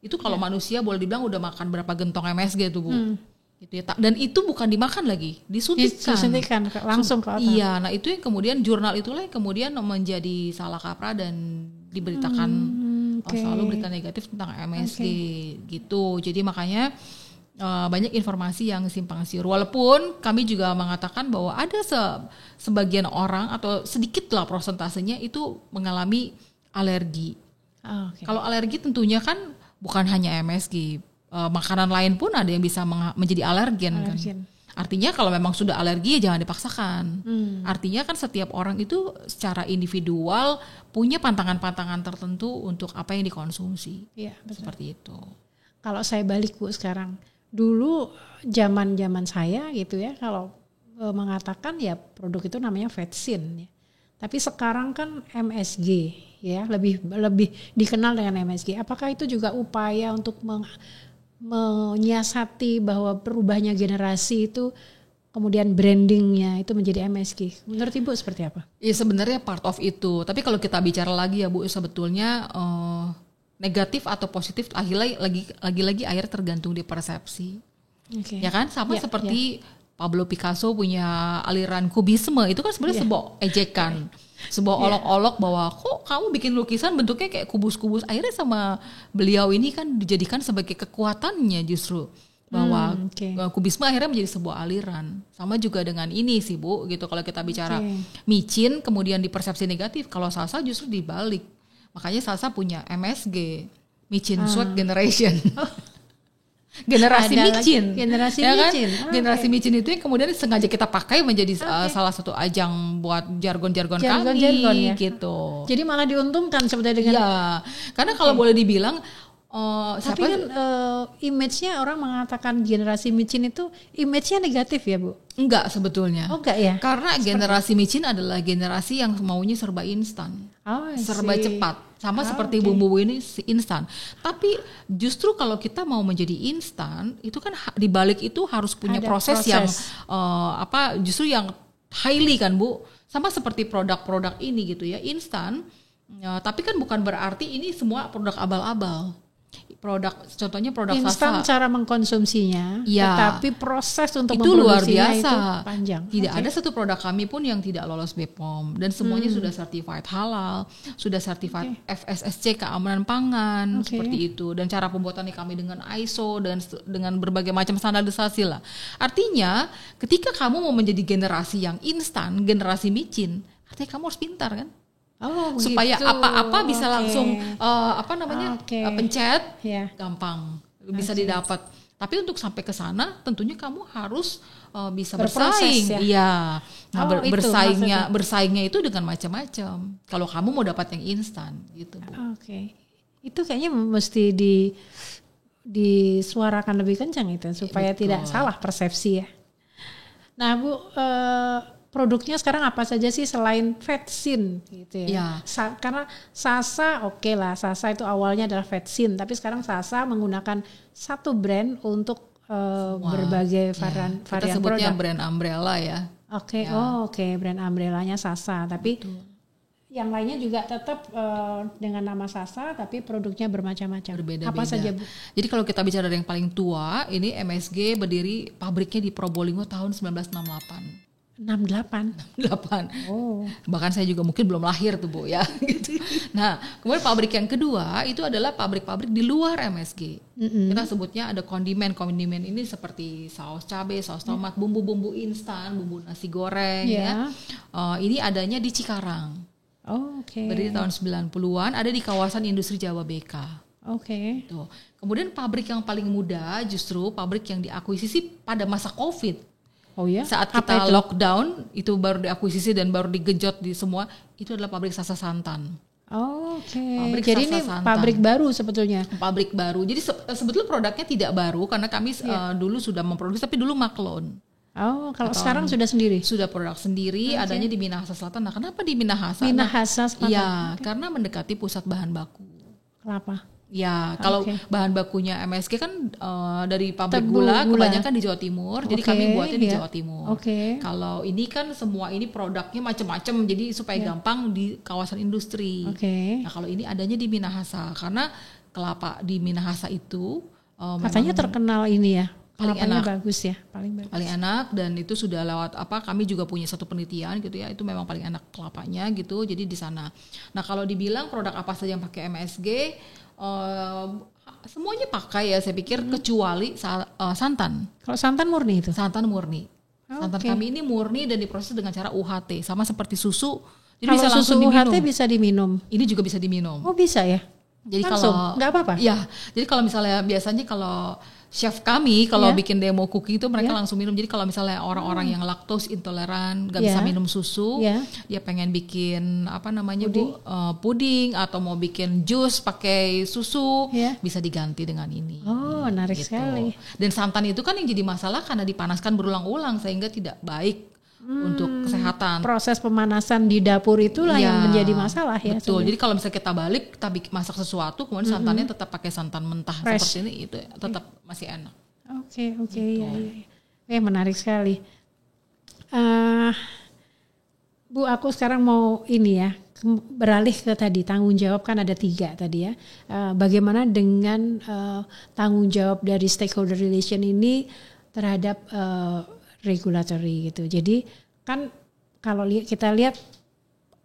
Itu kalau manusia boleh dibilang udah makan berapa gentong MSG tuh Bu. Gitu ya. Dan itu bukan dimakan lagi, disuntikan langsung ke otak. Iya, nah itu yang kemudian jurnal itulah yang kemudian menjadi salah kaprah dan diberitakan selalu berita negatif tentang MSG gitu. Jadi makanya banyak informasi yang simpang siur. Walaupun kami juga mengatakan bahwa ada sebagian orang atau sedikit lah prosentasenya itu mengalami alergi. Kalau alergi tentunya kan bukan hanya MSG, makanan lain pun ada yang bisa menjadi alergen. Kan. Artinya kalau memang sudah alergi ya jangan dipaksakan. Artinya kan setiap orang itu secara individual punya pantangan-pantangan tertentu untuk apa yang dikonsumsi. Iya, betul. Seperti itu. Kalau saya balik Bu sekarang, dulu zaman saya gitu ya, kalau mengatakan ya produk itu namanya vetsin ya. Tapi sekarang kan MSG ya, lebih dikenal dengan MSG. Apakah itu juga upaya untuk menyiasati bahwa berubahnya generasi itu kemudian brandingnya itu menjadi MSG? Menurut Ibu seperti apa? Ya sebenarnya part of itu. Tapi kalau kita bicara lagi ya Bu, sebetulnya negatif atau positif lagi-lagi akhirnya tergantung di persepsi. Ya kan? Sama seperti Pablo Picasso punya aliran kubisme, itu kan sebenarnya sebuah ejekan. Sebuah olok-olok bahwa kok kamu bikin lukisan bentuknya kayak kubus-kubus. Akhirnya sama beliau ini kan dijadikan sebagai kekuatannya justru. Bahwa kubisme akhirnya menjadi sebuah aliran. Sama juga dengan ini sih Bu, gitu. Kalau kita bicara micin kemudian di persepsi negatif, kalau Sasa justru dibalik. Makanya Sasa punya MSG, micin swag generation. Generasi micin, generasi micin itu yang kemudian sengaja kita pakai menjadi salah satu ajang buat jargon-jargon kami, gitu. Jadi malah diuntungkan sebetulnya dengan. Ya, karena kalau boleh dibilang, tapi kan image-nya orang mengatakan generasi micin itu image-nya negatif ya Bu? Enggak sebetulnya. Oh enggak ya? Karena generasi micin adalah generasi yang maunya serba instan, serba cepat. Sama seperti bumbu ini instan. Tapi justru kalau kita mau menjadi instan, itu kan di balik itu harus punya proses yang justru yang highly kan Bu. Sama seperti produk-produk ini gitu ya, instan. Tapi kan bukan berarti ini semua produk abal-abal. Contohnya produk instan cara mengkonsumsinya, tetapi proses untuk itu luar biasa itu panjang. Tidak ada satu produk kami pun yang tidak lolos BPOM dan semuanya sudah certified halal, sudah certified FSSC keamanan pangan seperti itu, dan cara pembuatannya kami dengan ISO dan dengan berbagai macam standarisasi lah. Artinya ketika kamu mau menjadi generasi yang instan, generasi micin, artinya kamu harus pintar kan? Supaya apa-apa bisa langsung pencet gampang bisa didapat. Tapi untuk sampai ke sana tentunya kamu harus bisa bersaing. Iya. Nah, bersaingnya itu dengan macam-macam. Kalau kamu mau dapat yang instan gitu, Bu. Itu kayaknya mesti disuarakan lebih kencang itu supaya tidak salah persepsi ya. Nah, Bu, produknya sekarang apa saja sih selain vetsin gitu ya? Karena Sasa Sasa itu awalnya adalah vetsin, tapi sekarang Sasa menggunakan satu brand untuk berbagai varian produk. Kita sebutnya brand umbrella ya. Brand umbrellanya Sasa, tapi yang lainnya juga tetap dengan nama Sasa, tapi produknya bermacam-macam. Berbeda-beda. Apa saja Bu? Jadi kalau kita bicara dari yang paling tua, ini MSG berdiri pabriknya di Probolinggo tahun 1968. 68. Bahkan saya juga mungkin belum lahir tuh Bu ya. Gitu. Nah, kemudian pabrik yang kedua itu adalah pabrik-pabrik di luar MSG. Kita sebutnya ada kondimen ini seperti saus cabai, saus tomat, bumbu-bumbu instan, bumbu nasi goreng ya. Ini adanya di Cikarang. Berdiri tahun 90-an, ada di kawasan industri Jawa BK. Tuh. Kemudian pabrik yang paling muda justru pabrik yang diakuisisi pada masa Covid. Saat kita lockdown itu baru diakuisisi dan baru digejot di semua, itu adalah pabrik Sasa Santan. Oke. Jadi ini pabrik baru sebetulnya. Pabrik baru. Jadi sebetulnya produknya tidak baru karena kami dulu sudah memproduksi, tapi dulu maklon. Kalau sekarang sudah sendiri? Sudah produk sendiri, adanya di Minahasa Selatan. Nah, kenapa di Minahasa? Minahasa Selatan. Iya, karena mendekati pusat bahan baku. Kelapa. Ya, kalau bahan bakunya MSG kan dari pabrik gula kebanyakan di Jawa Timur, jadi kami buatnya di Jawa Timur. Kalau ini kan semua ini produknya macam-macam, jadi supaya gampang di kawasan industri. Nah, kalau ini adanya di Minahasa, karena kelapa di Minahasa itu katanya terkenal ini ya. Paling enak, bagus ya, paling enak, dan itu sudah lewat kami juga punya satu penelitian gitu ya, itu memang paling enak kelapanya gitu, jadi di sana. Nah, kalau dibilang produk apa saja yang pakai MSG, semuanya pakai ya, saya pikir kecuali santan. Kalau santan murni itu? Santan murni. Santan kami ini murni dan diproses dengan cara UHT, sama seperti susu. Jadi kalau bisa langsung susu diminum. UHT bisa diminum? Ini juga bisa diminum. Oh, bisa ya? Jadi langsung? Kalau nggak apa-apa? Ya, jadi kalau misalnya biasanya kalau chef kami kalau bikin demo cookie itu mereka langsung minum. Jadi kalau misalnya orang-orang yang laktos intoleran nggak bisa minum susu, dia pengen bikin puding atau mau bikin jus pakai susu, bisa diganti dengan ini. Oh, menarik sekali. Dan santan itu kan yang jadi masalah karena dipanaskan berulang-ulang sehingga tidak baik untuk kesehatan. Proses pemanasan di dapur itulah yang menjadi masalah ya. Betul. Jadi kalau misalnya kita balik, kita masak sesuatu, kemudian santannya tetap pakai santan mentah fresh seperti ini, itu tetap masih enak. Oke, ya. Menarik sekali. Bu, aku sekarang mau ini ya, beralih ke tadi tanggung jawab, kan ada 3 tadi ya. Bagaimana dengan tanggung jawab dari stakeholder relation ini terhadap regulatory gitu. Jadi kan kalau kita lihat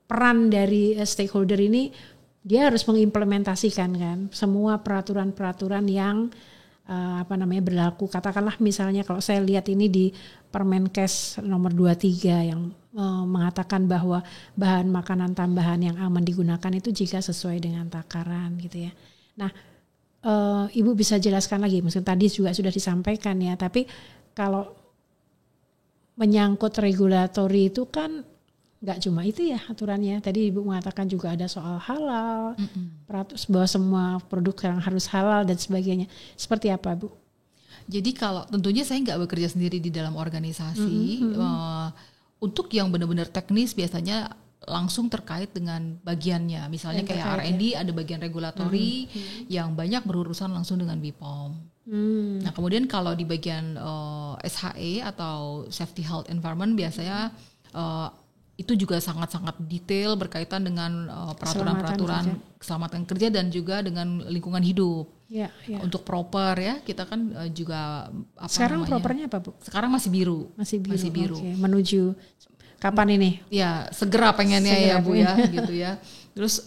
peran dari stakeholder ini, dia harus mengimplementasikan kan semua peraturan-peraturan yang berlaku. Katakanlah misalnya kalau saya lihat ini di Permenkes nomor 23 yang mengatakan bahwa bahan makanan tambahan yang aman digunakan itu jika sesuai dengan takaran gitu ya. Nah, Ibu bisa jelaskan lagi, maksudnya tadi juga sudah disampaikan ya, tapi kalau menyangkut regulatori itu kan nggak cuma itu ya aturannya. Tadi Ibu mengatakan juga ada soal halal, bahwa semua produk yang harus halal dan sebagainya. Seperti apa, Bu? Jadi kalau tentunya saya nggak bekerja sendiri di dalam organisasi. Untuk yang benar-benar teknis biasanya langsung terkait dengan bagiannya. Misalnya yang kayak R&D ada bagian regulatori yang banyak berurusan langsung dengan BPOM. Nah, kemudian kalau di bagian SHE atau Safety Health Environment biasanya itu juga sangat-sangat detail berkaitan dengan peraturan-peraturan keselamatan kerja dan juga dengan lingkungan hidup. Untuk proper ya, kita kan juga sekarang propernya apa, Bu? Sekarang masih biru. Masih biru. Okay. Menuju kapan ini? Ya, segera pengennya ya, Bu ya, gitu ya. Terus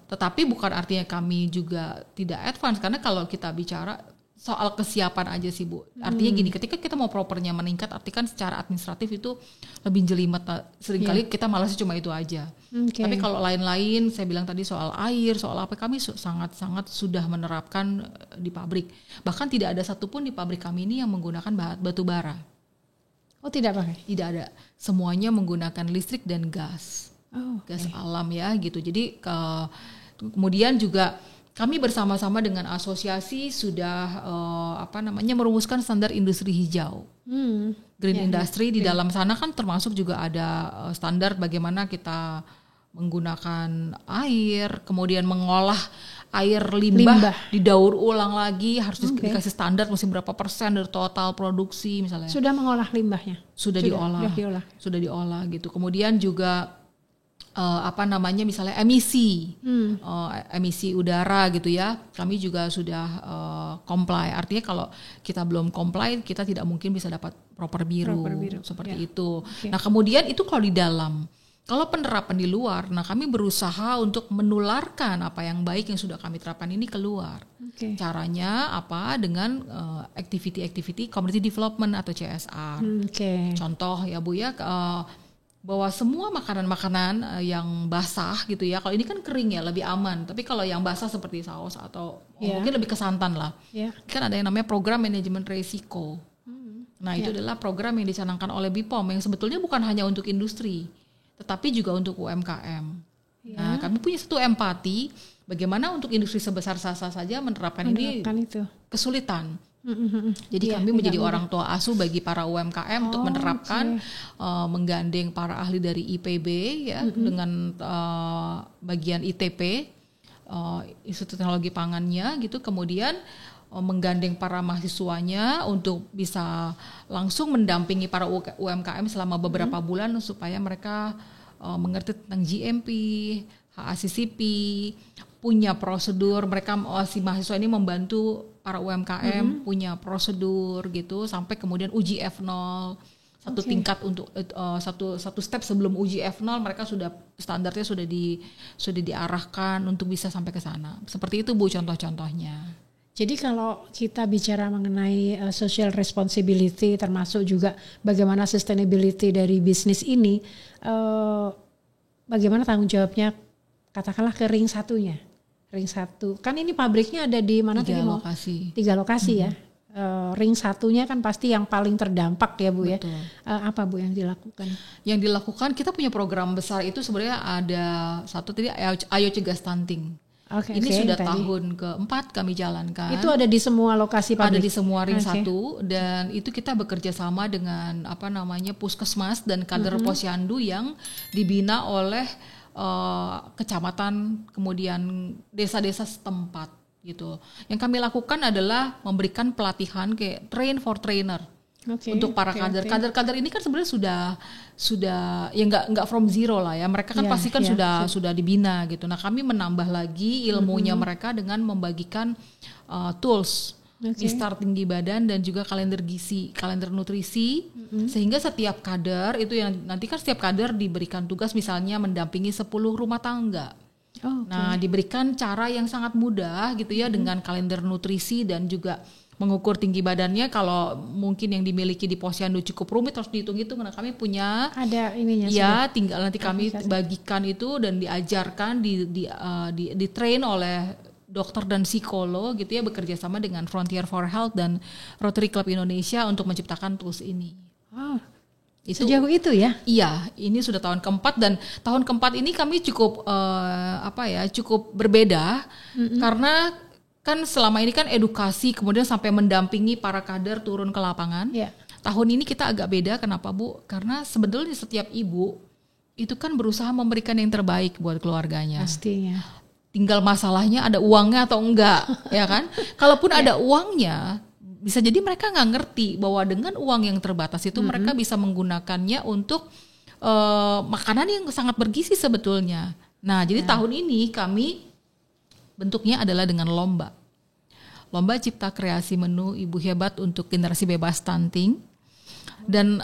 tetapi bukan artinya kami juga tidak advance, karena kalau kita bicara soal kesiapan aja sih, Bu. Artinya gini, ketika kita mau propernya meningkat, artinya kan secara administratif itu lebih jelimet. Seringkali kita malasnya cuma itu aja. Tapi kalau lain-lain, saya bilang tadi soal air, soal apa, kami sangat-sangat sudah menerapkan di pabrik. Bahkan tidak ada satupun di pabrik kami ini yang menggunakan batu bara. Oh, tidak pakai? Tidak ada. Semuanya menggunakan listrik dan gas. Gas alam ya gitu. Jadi kemudian juga kami bersama-sama dengan asosiasi sudah merumuskan standar industri hijau. Green industry di dalam sana kan termasuk juga ada standar bagaimana kita menggunakan air, kemudian mengolah air limbah didaur ulang lagi, harus dikasih standar mesti berapa persen dari total produksi misalnya. Sudah mengolah limbahnya? Sudah diolah gitu. Kemudian juga misalnya emisi udara gitu ya, kami juga sudah comply. Artinya kalau kita belum comply, kita tidak mungkin bisa dapat proper biru. Seperti itu. Nah, kemudian itu kalau di dalam. Kalau penerapan di luar, nah kami berusaha untuk menularkan apa yang baik yang sudah kami terapkan ini keluar. Caranya apa? Dengan activity community development atau CSR. Contoh ya, Bu ya, bahwa semua makanan-makanan yang basah gitu ya, kalau ini kan kering ya lebih aman, tapi kalau yang basah seperti saus atau mungkin lebih ke santan lah, kan ada yang namanya program manajemen resiko. Nah itu adalah program yang dicanangkan oleh BPOM yang sebetulnya bukan hanya untuk industri, tetapi juga untuk UMKM. Nah, kami punya satu empati bagaimana untuk industri sebesar Sasa saja menerapkan ini itu kesulitan. Jadi kami menjadi orang tua asuh bagi para UMKM untuk menerapkan menggandeng para ahli dari IPB ya dengan bagian ITP, Institut Teknologi Pangannya gitu, kemudian menggandeng para mahasiswanya untuk bisa langsung mendampingi para UMKM selama beberapa bulan supaya mereka mengerti tentang GMP, HACCP, punya prosedur. Mereka si mahasiswa ini membantu para UMKM punya prosedur gitu sampai kemudian uji F0 satu tingkat untuk satu step sebelum uji F0 mereka sudah standarnya sudah diarahkan untuk bisa sampai ke sana. Seperti itu Bu contoh-contohnya. Jadi kalau kita bicara mengenai social responsibility termasuk juga bagaimana sustainability dari bisnis ini, bagaimana tanggung jawabnya katakanlah ke ring satunya. Ring 1 kan ini pabriknya ada di mana tadi? 3 lokasi ya. Ring satunya kan pasti yang paling terdampak ya Bu. Betul. Ya. Apa Bu yang dilakukan? Yang dilakukan kita punya program besar itu sebenarnya ada satu tadi Ayo Cegah Stunting. Ini sudah tahun keempat kami jalankan. Itu ada di semua lokasi pabrik? Ada di semua ring 1 dan itu kita bekerja sama dengan puskesmas dan kader posyandu yang dibina oleh kecamatan kemudian desa-desa setempat gitu. Yang kami lakukan adalah memberikan pelatihan kayak train for trainer untuk para kader. Kader-kader ini kan sebenarnya sudah ya nggak from zero lah ya. Mereka kan pasti kan sudah dibina gitu. Nah kami menambah lagi ilmunya mereka dengan membagikan tools. Mistar tinggi badan dan juga kalender gizi, kalender nutrisi, sehingga setiap kader itu yang nanti kan setiap kader diberikan tugas misalnya mendampingi 10 rumah tangga. Nah diberikan cara yang sangat mudah gitu ya dengan kalender nutrisi dan juga mengukur tinggi badannya. Kalau mungkin yang dimiliki di posyandu cukup rumit harus dihitung-hitung. Nah kami punya ada ininya ya sudah. Tinggal nanti kami bagikan itu dan diajarkan di train oleh dokter dan psikolog gitu ya bekerja sama dengan Frontier for Health dan Rotary Club Indonesia untuk menciptakan tools ini. Sejauh itu ya? Iya, ini sudah tahun keempat dan tahun keempat ini kami cukup cukup berbeda karena kan selama ini kan edukasi kemudian sampai mendampingi para kader turun ke lapangan. Tahun ini kita agak beda, kenapa Bu? Karena sebetulnya setiap ibu itu kan berusaha memberikan yang terbaik buat keluarganya. Pastinya. Tinggal masalahnya ada uangnya atau enggak, ya kan? Kalaupun ada uangnya, bisa jadi mereka nggak ngerti bahwa dengan uang yang terbatas itu mereka bisa menggunakannya untuk makanan yang sangat bergizi sebetulnya. Nah, jadi tahun ini kami bentuknya adalah dengan lomba cipta kreasi menu ibu hebat untuk generasi bebas stunting dan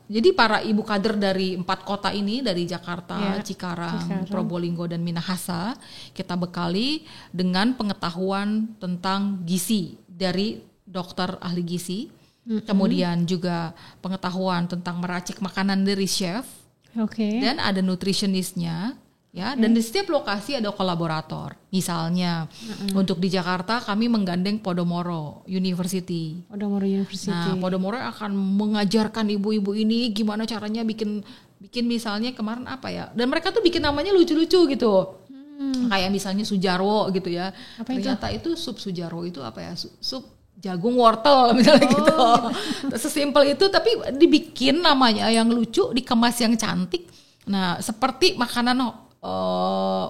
jadi para ibu kader dari 4 kota ini, dari Jakarta, Cikarang, Probolinggo, dan Minahasa, kita bekali dengan pengetahuan tentang gizi dari dokter ahli gizi, kemudian juga pengetahuan tentang meracik makanan dari chef, dan ada nutritionistnya. Ya, dan di setiap lokasi ada kolaborator. Misalnya untuk di Jakarta kami menggandeng Podomoro University. Nah, Podomoro akan mengajarkan ibu-ibu ini gimana caranya bikin misalnya kemarin apa ya. Dan mereka tuh bikin namanya lucu-lucu gitu. Kayak misalnya Sujarwo gitu ya. Ternyata itu sup Sujarwo itu apa ya? Sup jagung wortel misalnya gitu. Sesimpel itu tapi dibikin namanya yang lucu, dikemas yang cantik. Nah, seperti makanan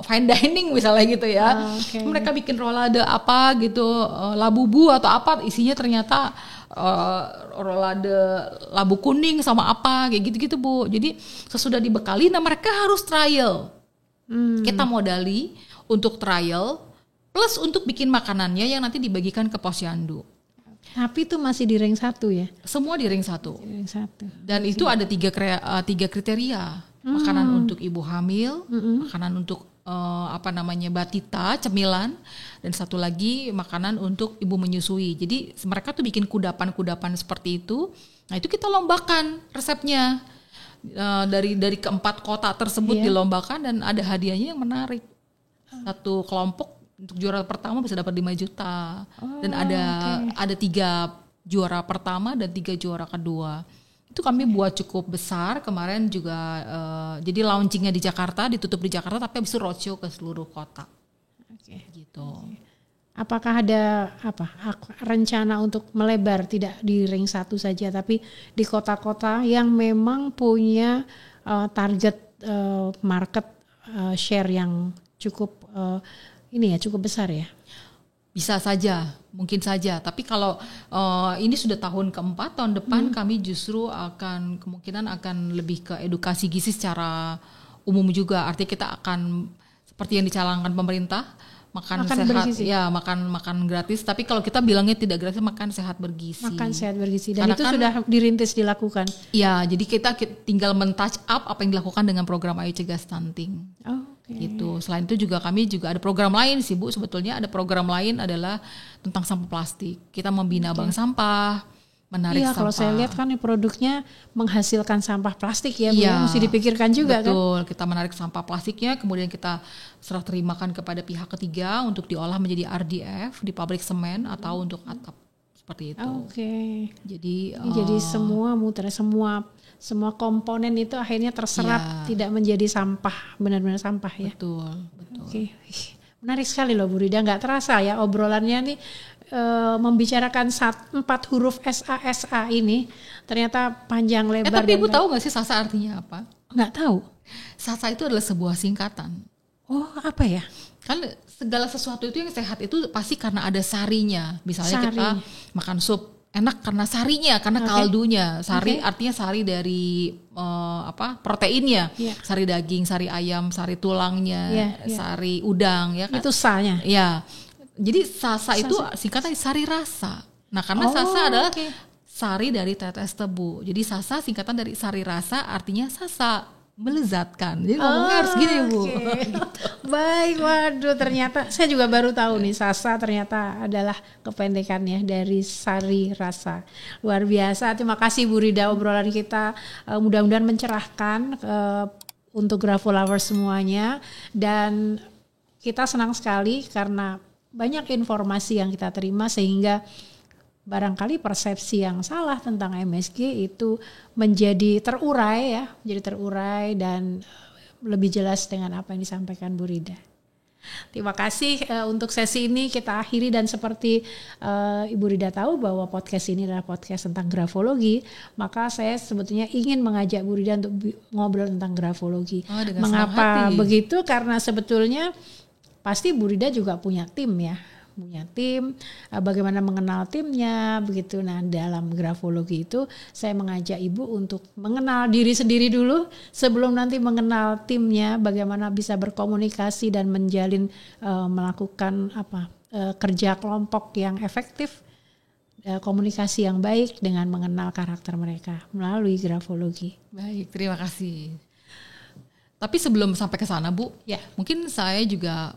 fine dining misalnya gitu ya. Mereka bikin rolade apa gitu, labubu atau apa, isinya ternyata rolade labu kuning sama apa kayak gitu-gitu Bu. Jadi sesudah dibekali, nah mereka harus trial. Kita modali untuk trial plus untuk bikin makanannya yang nanti dibagikan ke posyandu. Tapi itu masih di ring 1 ya? Semua di ring 1. Dan itu ada 3 kriteria. Makanan untuk ibu hamil, makanan untuk batita, cemilan, dan satu lagi makanan untuk ibu menyusui. Jadi mereka tuh bikin kudapan-kudapan seperti itu. Nah itu kita lombakan resepnya dari keempat kota tersebut dilombakan dan ada hadiahnya yang menarik. Satu kelompok untuk juara pertama bisa dapat 5 juta dan ada 3 juara pertama dan 3 juara kedua. Itu kami buat cukup besar kemarin juga, jadi launchingnya di Jakarta, ditutup di Jakarta, tapi habis itu roadshow ke seluruh kota. Oke. Gitu. Apakah ada rencana untuk melebar, tidak di ring 1 saja, tapi di kota-kota yang memang punya target market share yang cukup cukup besar ya? Bisa saja, mungkin saja. Tapi kalau ini sudah tahun keempat, tahun depan kami justru kemungkinan akan lebih ke edukasi gizi secara umum juga. Artinya kita akan seperti yang dicanangkan pemerintah, makan sehat, bergizi. Ya makan gratis. Tapi kalau kita bilangnya tidak gratis, makan sehat bergizi. Makan sehat bergizi. Dan karena itu sudah dirintis dilakukan. Ya, jadi kita tinggal men-touch up apa yang dilakukan dengan program Ayo Cegah Stunting. Gitu. Selain itu juga kami juga ada program lain sih Bu, sebetulnya ada program lain adalah tentang sampah plastik. Kita membina bank sampah, menarik sampah. Iya, kalau saya lihat kan produknya menghasilkan sampah plastik ya, Bu, mesti dipikirkan juga. Betul, kita menarik sampah plastiknya, kemudian kita serah terimakan kepada pihak ketiga untuk diolah menjadi RDF di pabrik semen atau untuk atap. Seperti itu. Jadi semua muter, semua komponen itu akhirnya terserap, tidak menjadi sampah, benar-benar sampah ya. Betul. Menarik sekali loh Bu Rida, nggak terasa ya obrolannya nih membicarakan 4 huruf SA ini ternyata panjang lebar. Tapi Ibu tahu nggak sih SASA artinya apa? Nggak tahu. SASA itu adalah sebuah singkatan. Oh, apa ya? Kan segala sesuatu itu yang sehat itu pasti karena ada sarinya. Misalnya kita makan sup enak karena sarinya, karena kaldunya. Sari artinya sari dari proteinnya. Sari daging, sari ayam, sari tulangnya, sari udang ya kan. Itu sa-nya. Ya. Jadi SASA itu singkatan sari rasa. Nah, karena SASA adalah sari dari tetes tebu. Jadi SASA singkatan dari sari rasa, artinya SASA melezatkan. Jadi ngomongnya harus gini Bu. Baik, waduh ternyata saya juga baru tahu nih SASA ternyata adalah kependekannya dari sari rasa. Luar biasa. Terima kasih Bu Rida, obrolan kita mudah-mudahan mencerahkan untuk Grafolovers semuanya, dan kita senang sekali karena banyak informasi yang kita terima sehingga barangkali persepsi yang salah tentang MSG itu menjadi terurai dan lebih jelas dengan apa yang disampaikan Bu Rida. Terima kasih untuk sesi ini kita akhiri, dan seperti Ibu Rida tahu bahwa podcast ini adalah podcast tentang grafologi, maka saya sebetulnya ingin mengajak Bu Rida untuk ngobrol tentang grafologi. Mengapa begitu? Karena sebetulnya pasti Bu Rida juga punya tim ya. Bagaimana mengenal timnya begitu. Nah, dalam grafologi itu saya mengajak Ibu untuk mengenal diri sendiri dulu sebelum nanti mengenal timnya, bagaimana bisa berkomunikasi dan menjalin melakukan kerja kelompok yang efektif, komunikasi yang baik dengan mengenal karakter mereka melalui grafologi. Baik, terima kasih. Tapi sebelum sampai ke sana Bu, mungkin saya juga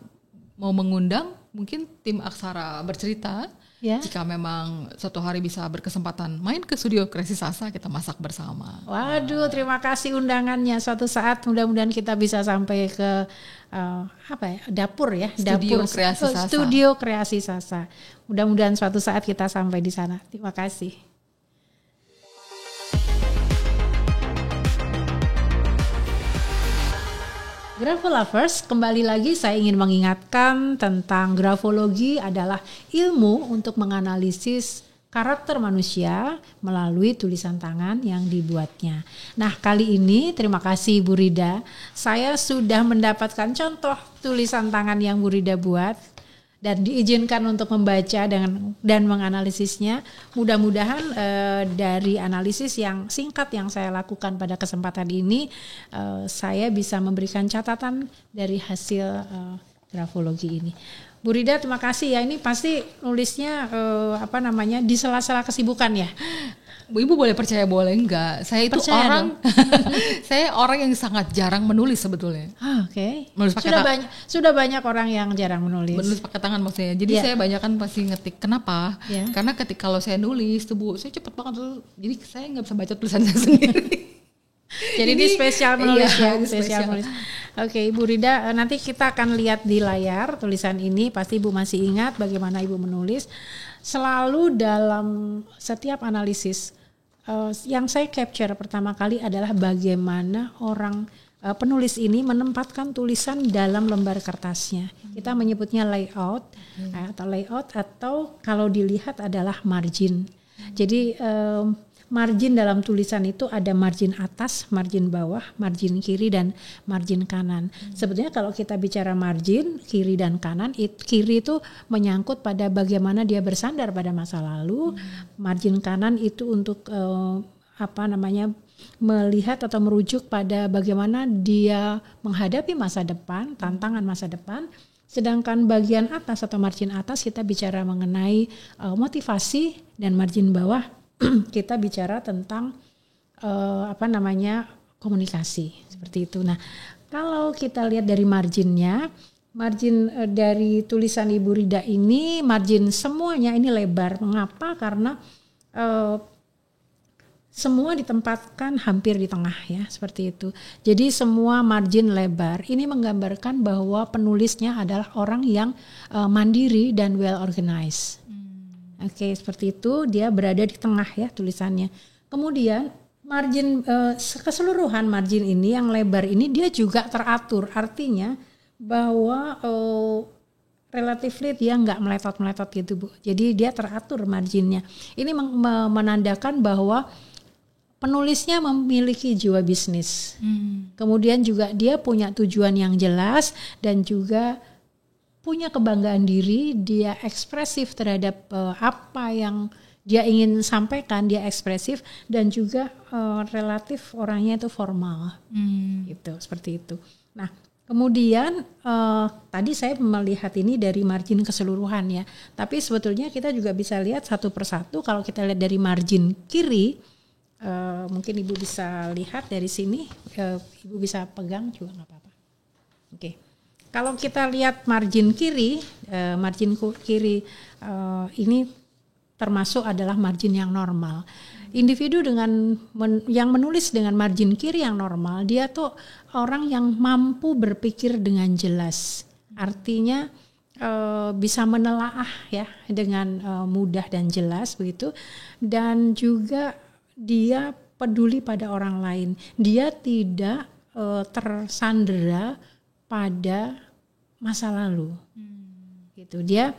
mau mengundang mungkin tim Aksara Bercerita, jika memang suatu hari bisa berkesempatan main ke studio Kreasi Sasa, kita masak bersama. Waduh, terima kasih undangannya. Suatu saat mudah-mudahan kita bisa sampai ke dapur ya, Studio Kreasi Sasa. Mudah-mudahan suatu saat kita sampai di sana. Terima kasih. Grafolovers, kembali lagi saya ingin mengingatkan tentang grafologi adalah ilmu untuk menganalisis karakter manusia melalui tulisan tangan yang dibuatnya. Nah, kali ini terima kasih Bu Rida, saya sudah mendapatkan contoh tulisan tangan yang Bu Rida buat dan diizinkan untuk membaca dan menganalisisnya. Mudah-mudahan dari analisis yang singkat yang saya lakukan pada kesempatan ini, saya bisa memberikan catatan dari hasil grafologi ini. Bu Rida, terima kasih ya. Ini pasti nulisnya di sela-sela kesibukan ya. Bu Ibu boleh percaya boleh enggak, saya itu saya orang yang sangat jarang menulis sebetulnya. Oke. Sudah banyak orang yang jarang menulis. Menulis pakai tangan maksudnya. Jadi saya banyak kan pasti ngetik. Kenapa? Karena kalau saya nulis tuh Bu, saya cepet banget tuh. Jadi saya nggak bisa baca tulisan saya sendiri. Jadi ini spesial menulis spesial menulis. Oke, Ibu Rida, nanti kita akan lihat di layar tulisan ini. Pasti Ibu masih ingat bagaimana Ibu menulis. Selalu dalam setiap analisis Yang saya capture pertama kali adalah bagaimana orang penulis ini menempatkan tulisan dalam lembar kertasnya. Kita menyebutnya layout atau kalau dilihat adalah margin. Jadi margin dalam tulisan itu ada margin atas, margin bawah, margin kiri dan margin kanan. Sebetulnya kalau kita bicara margin kiri dan kanan, kiri itu menyangkut pada bagaimana dia bersandar pada masa lalu. Margin kanan itu untuk melihat atau merujuk pada bagaimana dia menghadapi masa depan, tantangan masa depan. Sedangkan bagian atas atau margin atas kita bicara mengenai motivasi, dan margin bawah kita bicara tentang komunikasi seperti itu. Nah, kalau kita lihat dari marginnya, margin dari tulisan Ibu Rida ini, margin semuanya ini lebar. Mengapa? Karena semua ditempatkan hampir di tengah ya, seperti itu. Jadi semua margin lebar. Ini menggambarkan bahwa penulisnya adalah orang yang mandiri dan well organized. Oke, seperti itu, dia berada di tengah ya tulisannya. Kemudian margin keseluruhan margin ini yang lebar ini dia juga teratur, artinya bahwa relatively dia nggak meletot-meletot gitu Bu. Jadi dia teratur marginnya. Ini menandakan bahwa penulisnya memiliki jiwa bisnis. Kemudian juga dia punya tujuan yang jelas dan juga punya kebanggaan diri, dia ekspresif terhadap apa yang dia ingin sampaikan, dia ekspresif dan juga relatif orangnya itu formal, gitu, seperti itu. Nah, kemudian tadi saya melihat ini dari margin keseluruhan ya, tapi sebetulnya kita juga bisa lihat satu persatu. Kalau kita lihat dari margin kiri, mungkin Ibu bisa lihat dari sini, Ibu bisa pegang juga nggak apa-apa. Oke. Kalau kita lihat margin kiri, ini termasuk adalah margin yang normal. Individu yang menulis dengan margin kiri yang normal, dia tuh orang yang mampu berpikir dengan jelas. Artinya bisa menelaah ya dengan mudah dan jelas begitu. Dan juga dia peduli pada orang lain. Dia tidak tersandera pada masa lalu, gitu. Dia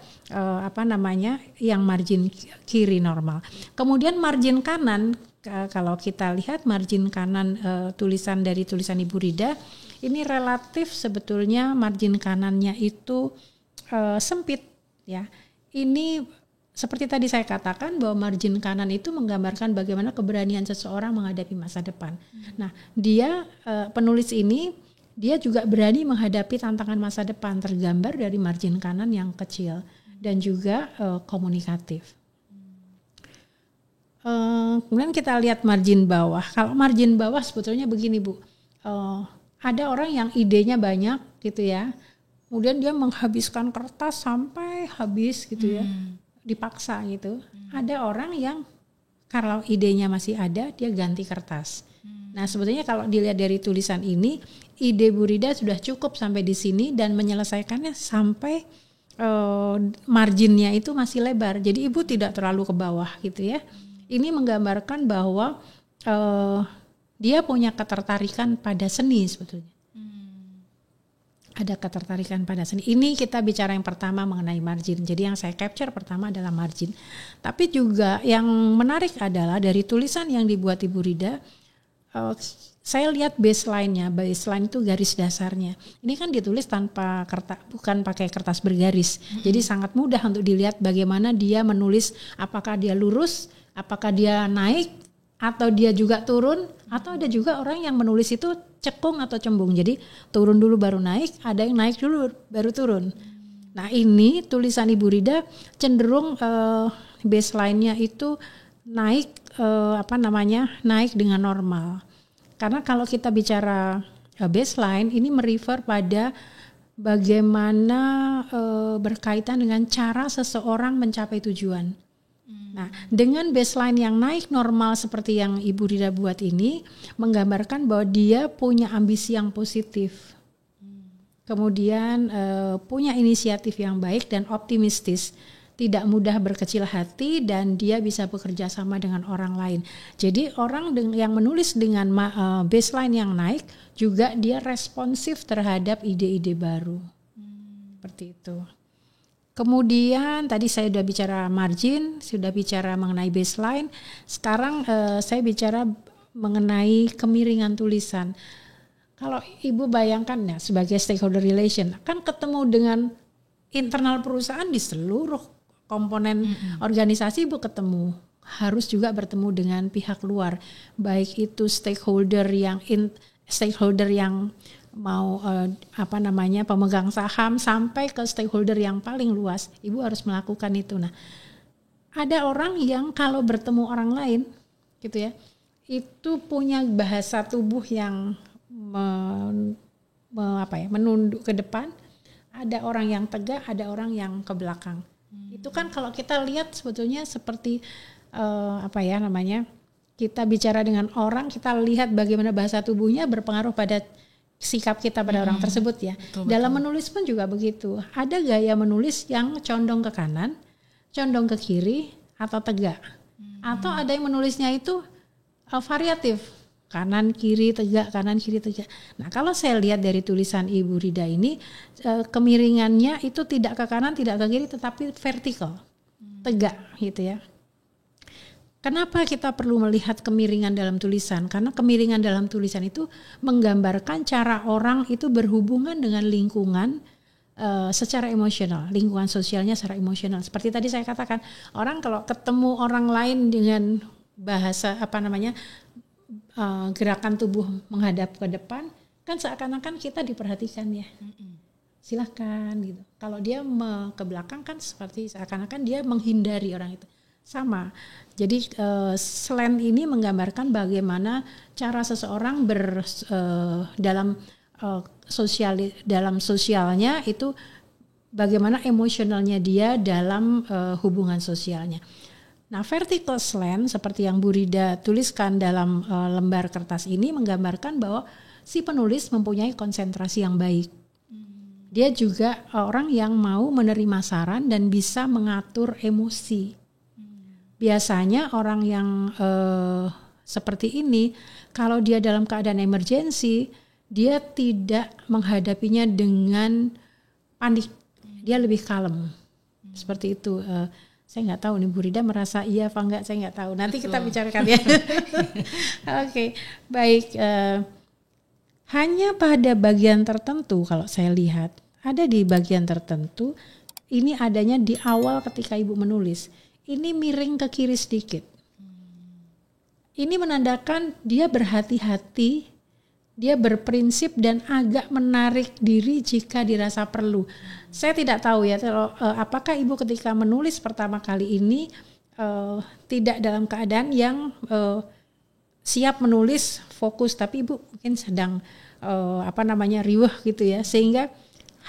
yang margin kiri normal. Kemudian margin kanan, kalau kita lihat margin kanan tulisan Ibu Rida, ini relatif sebetulnya margin kanannya itu sempit, ya. Ini seperti tadi saya katakan bahwa margin kanan itu menggambarkan bagaimana keberanian seseorang menghadapi masa depan. Nah, dia penulis ini dia juga berani menghadapi tantangan masa depan, tergambar dari margin kanan yang kecil dan juga komunikatif. Kemudian kita lihat margin bawah. Kalau margin bawah sebetulnya begini Bu, ada orang yang idenya banyak gitu ya, kemudian dia menghabiskan kertas sampai habis gitu ya, dipaksa gitu. Ada orang yang kalau idenya masih ada, dia ganti kertas. Nah, sebetulnya kalau dilihat dari tulisan ini, ide Bu Rida sudah cukup sampai di sini dan menyelesaikannya sampai marginnya itu masih lebar. Jadi Ibu tidak terlalu ke bawah gitu ya. Ini menggambarkan bahwa dia punya ketertarikan pada seni sebetulnya. Ada ketertarikan pada seni. Ini kita bicara yang pertama mengenai margin. Jadi yang saya capture pertama adalah margin. Tapi juga yang menarik adalah dari tulisan yang dibuat Ibu Rida, saya lihat baseline-nya. Baseline itu garis dasarnya. Ini kan ditulis tanpa kertas, bukan pakai kertas bergaris. Jadi sangat mudah untuk dilihat bagaimana dia menulis, apakah dia lurus, apakah dia naik, atau dia juga turun, atau ada juga orang yang menulis itu cekung atau cembung. Jadi turun dulu baru naik, ada yang naik dulu baru turun. Nah, ini tulisan Ibu Rida cenderung baseline-nya itu naik naik dengan normal. Karena kalau kita bicara baseline, ini merefer pada bagaimana berkaitan dengan cara seseorang mencapai tujuan. Nah, dengan baseline yang naik normal seperti yang Ibu Rida buat ini, menggambarkan bahwa dia punya ambisi yang positif. Kemudian punya inisiatif yang baik dan optimistis. tidak mudah berkecil hati, dan dia bisa bekerja sama dengan orang lain. Jadi orang yang menulis dengan baseline yang naik juga dia responsif terhadap ide-ide baru. Seperti itu. Kemudian tadi saya sudah bicara margin, sudah bicara mengenai baseline. Sekarang saya bicara mengenai kemiringan tulisan. Kalau Ibu bayangkan ya sebagai stakeholder relation, kan ketemu dengan internal perusahaan di seluruh komponen organisasi Ibu ketemu. Harus juga bertemu dengan pihak luar, baik itu stakeholder yang mau pemegang saham sampai ke stakeholder yang paling luas, Ibu harus melakukan itu. Nah, ada orang yang kalau bertemu orang lain gitu ya, itu punya bahasa tubuh yang menunduk ke depan, ada orang yang tegak, ada orang yang ke belakang. Itu kan kalau kita lihat sebetulnya seperti kita bicara dengan orang, kita lihat bagaimana bahasa tubuhnya berpengaruh pada sikap kita pada orang tersebut ya. Betul. Dalam menulis pun juga begitu. Ada gaya menulis yang condong ke kanan, condong ke kiri, atau tegak. Atau ada yang menulisnya itu variatif, kanan kiri tegak, kanan kiri tegak. Nah, kalau saya lihat dari tulisan Ibu Rida ini, kemiringannya itu tidak ke kanan, tidak ke kiri, tetapi vertikal, tegak gitu ya. Kenapa kita perlu melihat kemiringan dalam tulisan? Karena kemiringan dalam tulisan itu menggambarkan cara orang itu berhubungan dengan lingkungan secara emosional, lingkungan sosialnya secara emosional. Seperti tadi saya katakan, orang kalau ketemu orang lain dengan bahasa gerakan tubuh menghadap ke depan, kan seakan-akan kita diperhatikan ya. Silahkan gitu. Kalau dia ke belakang kan seperti seakan-akan dia menghindari orang itu. Sama. Jadi slant ini menggambarkan bagaimana cara seseorang dalam sosialnya itu, bagaimana emosionalnya dia dalam hubungan sosialnya. Nah, vertical slant seperti yang Bu Rida tuliskan dalam lembar kertas ini menggambarkan bahwa si penulis mempunyai konsentrasi yang baik. Dia juga orang yang mau menerima saran dan bisa mengatur emosi. Biasanya orang yang seperti ini, kalau dia dalam keadaan emergensi, dia tidak menghadapinya dengan panik, dia lebih kalem. Seperti itu. Saya nggak tahu nih Bu Rida merasa iya apa enggak, saya nggak tahu. Nanti kita bicarakan ya. Oke, baik. Hanya pada bagian tertentu kalau saya lihat, ada di bagian tertentu, ini adanya di awal ketika Ibu menulis. Ini miring ke kiri sedikit. Ini menandakan dia berhati-hati, dia berprinsip dan agak menarik diri jika dirasa perlu. Saya tidak tahu ya, apakah Ibu ketika menulis pertama kali ini tidak dalam keadaan yang siap menulis fokus, tapi Ibu mungkin sedang riweh gitu ya, sehingga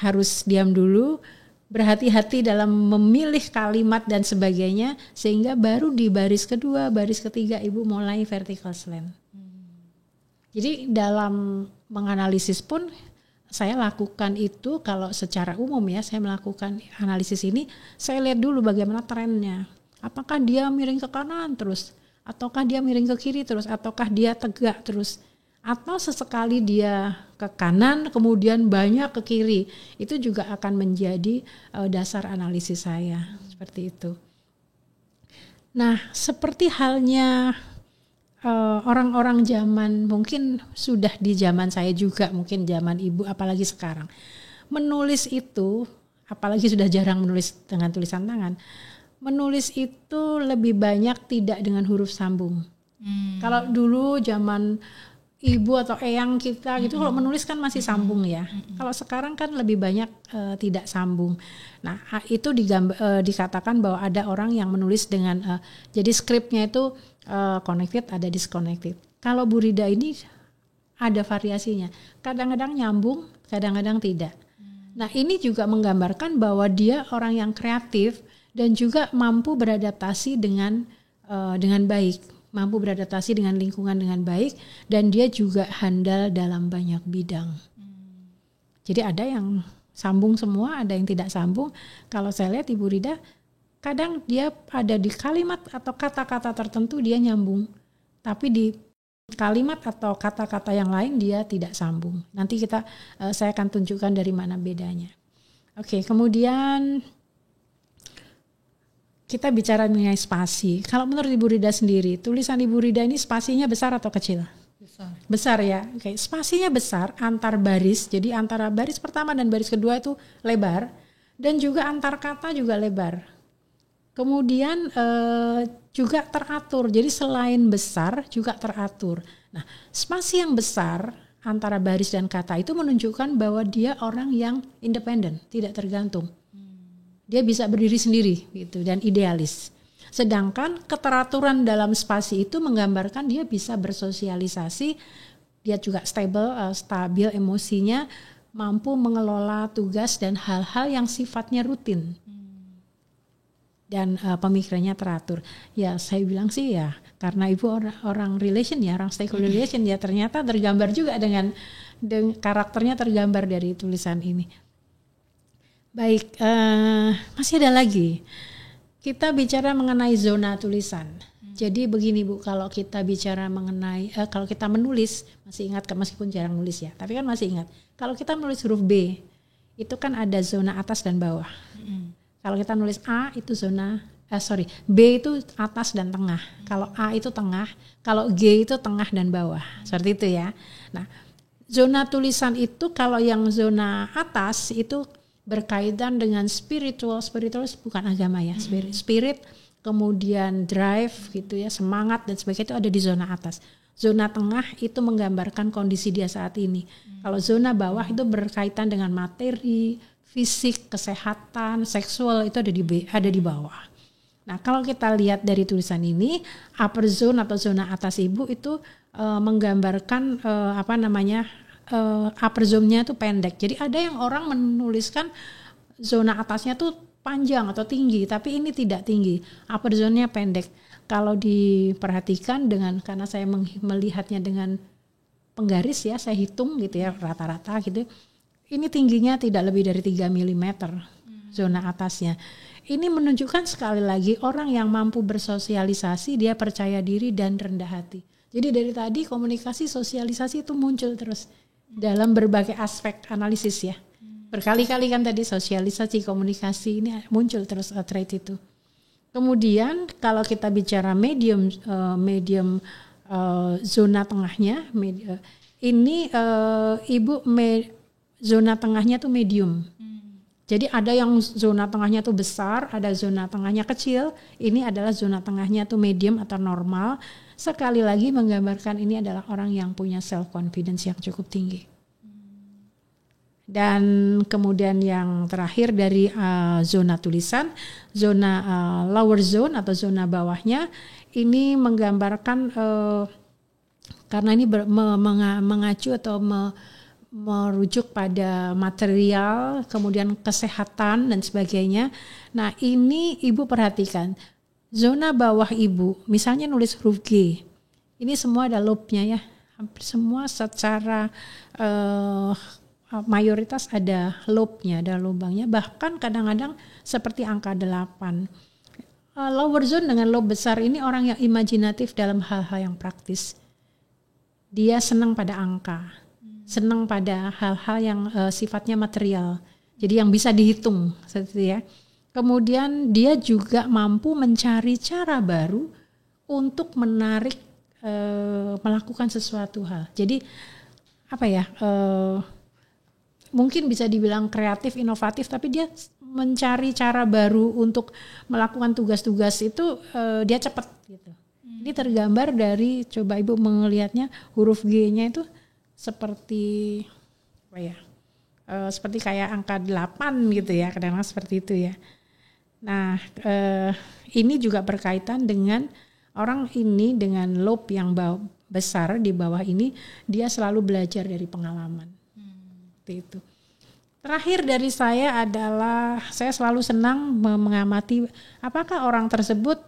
harus diam dulu, berhati-hati dalam memilih kalimat dan sebagainya, sehingga baru di baris kedua, baris ketiga Ibu mulai vertical slant. Jadi dalam menganalisis pun saya lakukan itu, kalau secara umum ya saya melakukan analisis ini, saya lihat dulu bagaimana trennya. Apakah dia miring ke kanan terus, ataukah dia miring ke kiri terus, ataukah dia tegak terus, atau sesekali dia ke kanan kemudian banyak ke kiri. Itu juga akan menjadi dasar analisis saya, seperti itu. Nah, seperti halnya orang-orang zaman, mungkin sudah di zaman saya juga, mungkin zaman Ibu, apalagi sekarang. Menulis itu, apalagi sudah jarang menulis dengan tulisan tangan, menulis itu lebih banyak tidak dengan huruf sambung. Kalau dulu zaman Ibu atau eyang kita gitu, kalau menulis kan masih sambung ya. Kalau sekarang kan lebih banyak tidak sambung. Nah, itu dikatakan bahwa ada orang yang menulis dengan jadi skripnya itu connected, ada disconnected. Kalau Bu Rida ini ada variasinya. Kadang-kadang nyambung, kadang-kadang tidak. Nah, ini juga menggambarkan bahwa dia orang yang kreatif dan juga mampu beradaptasi dengan baik. Mampu beradaptasi dengan lingkungan dengan baik, dan dia juga handal dalam banyak bidang. Jadi ada yang sambung semua, ada yang tidak sambung. Kalau saya lihat Ibu Rida kadang dia ada di kalimat atau kata-kata tertentu dia nyambung, tapi di kalimat atau kata-kata yang lain dia tidak sambung. Nanti saya akan tunjukkan dari mana bedanya. Oke, kemudian kita bicara mengenai spasi. Kalau menurut Ibu Rida sendiri, tulisan Ibu Rida ini spasinya besar atau kecil? Besar. Besar ya. Oke, spasinya besar antar baris. Jadi antara baris pertama dan baris kedua itu lebar, dan juga antar kata juga lebar. Kemudian juga teratur. Jadi selain besar juga teratur. Nah, spasi yang besar antara baris dan kata itu menunjukkan bahwa dia orang yang independen, tidak tergantung. Dia bisa berdiri sendiri gitu dan idealis. Sedangkan keteraturan dalam spasi itu menggambarkan dia bisa bersosialisasi, dia juga stabil emosinya, mampu mengelola tugas dan hal-hal yang sifatnya rutin. Dan pemikirannya teratur. Ya saya bilang sih ya, karena Ibu orang relation ya, orang stakeholder relation ya, ternyata tergambar juga dengan karakternya tergambar dari tulisan ini. Baik, masih ada lagi. Kita bicara mengenai zona tulisan. Jadi begini Bu, kalau kita bicara mengenai, kalau kita menulis, masih ingat meskipun jarang nulis ya, tapi kan masih ingat. Kalau kita menulis huruf B, itu kan ada zona atas dan bawah. Kalau kita nulis A itu B itu atas dan tengah. Kalau A itu tengah, kalau G itu tengah dan bawah. Seperti itu ya. Nah, zona tulisan itu kalau yang zona atas itu berkaitan dengan spiritual bukan agama ya. Spirit, kemudian drive gitu ya, semangat dan sebagainya itu ada di zona atas. Zona tengah itu menggambarkan kondisi dia saat ini. Kalau zona bawah itu berkaitan dengan materi, fisik, kesehatan, seksual itu ada di bawah. Nah, kalau kita lihat dari tulisan ini, upper zone atau zona atas Ibu itu menggambarkan upper zone-nya itu pendek. Jadi ada yang orang menuliskan zona atasnya tuh panjang atau tinggi, tapi ini tidak tinggi. Upper zone-nya pendek. Kalau diperhatikan karena saya melihatnya dengan penggaris ya, saya hitung gitu ya rata-rata gitu. Ini tingginya tidak lebih dari 3 mm zona atasnya. Ini menunjukkan sekali lagi orang yang mampu bersosialisasi, dia percaya diri dan rendah hati. Jadi dari tadi komunikasi sosialisasi itu muncul terus dalam berbagai aspek analisis ya. Berkali-kali kan tadi sosialisasi, komunikasi ini muncul terus trait itu. Kemudian kalau kita bicara medium zona tengahnya, zona tengahnya tuh medium. Jadi ada yang zona tengahnya tuh besar, ada zona tengahnya kecil. Ini adalah zona tengahnya tuh medium atau normal. Sekali lagi menggambarkan ini adalah orang yang punya self confidence yang cukup tinggi. Dan kemudian yang terakhir dari zona tulisan, zona lower zone atau zona bawahnya ini menggambarkan karena ini mengacu atau merujuk pada material, kemudian kesehatan dan sebagainya. Nah ini Ibu perhatikan, zona bawah Ibu, misalnya nulis huruf G, ini semua ada lobe-nya ya, hampir semua secara mayoritas ada lobe-nya, ada lubangnya, bahkan kadang-kadang seperti angka 8. Lower zone dengan lobe besar ini orang yang imajinatif dalam hal-hal yang praktis. Dia senang pada angka. Senang pada hal-hal yang sifatnya material. Jadi yang bisa dihitung seperti ya. Kemudian dia juga mampu mencari cara baru untuk menarik melakukan sesuatu hal. Jadi mungkin bisa dibilang kreatif, inovatif, tapi dia mencari cara baru untuk melakukan tugas-tugas itu dia cepat gitu. Ini tergambar dari, coba Ibu melihatnya, huruf G-nya itu seperti seperti kayak angka 8 gitu ya, kadang-kadang seperti itu ya. Nah ini juga berkaitan dengan orang ini dengan lobe yang besar di bawah ini, dia selalu belajar dari pengalaman. Seperti itu. Terakhir dari saya adalah saya selalu senang mengamati apakah orang tersebut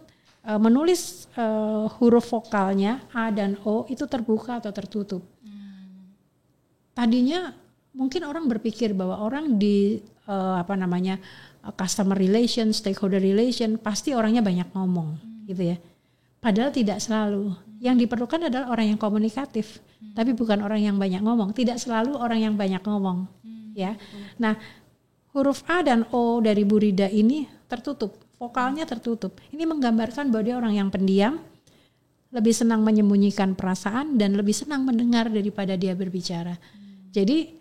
menulis huruf vokalnya A dan O itu terbuka atau tertutup. Tadinya mungkin orang berpikir bahwa orang di customer relation, stakeholder relation, pasti orangnya banyak ngomong gitu ya. Padahal tidak selalu. Yang diperlukan adalah orang yang komunikatif, tapi bukan orang yang banyak ngomong. Tidak selalu orang yang banyak ngomong, ya. Nah, huruf A dan O dari Bu Rida ini tertutup, vokalnya tertutup. Ini menggambarkan bahwa dia orang yang pendiam, lebih senang menyembunyikan perasaan dan lebih senang mendengar daripada dia berbicara. Jadi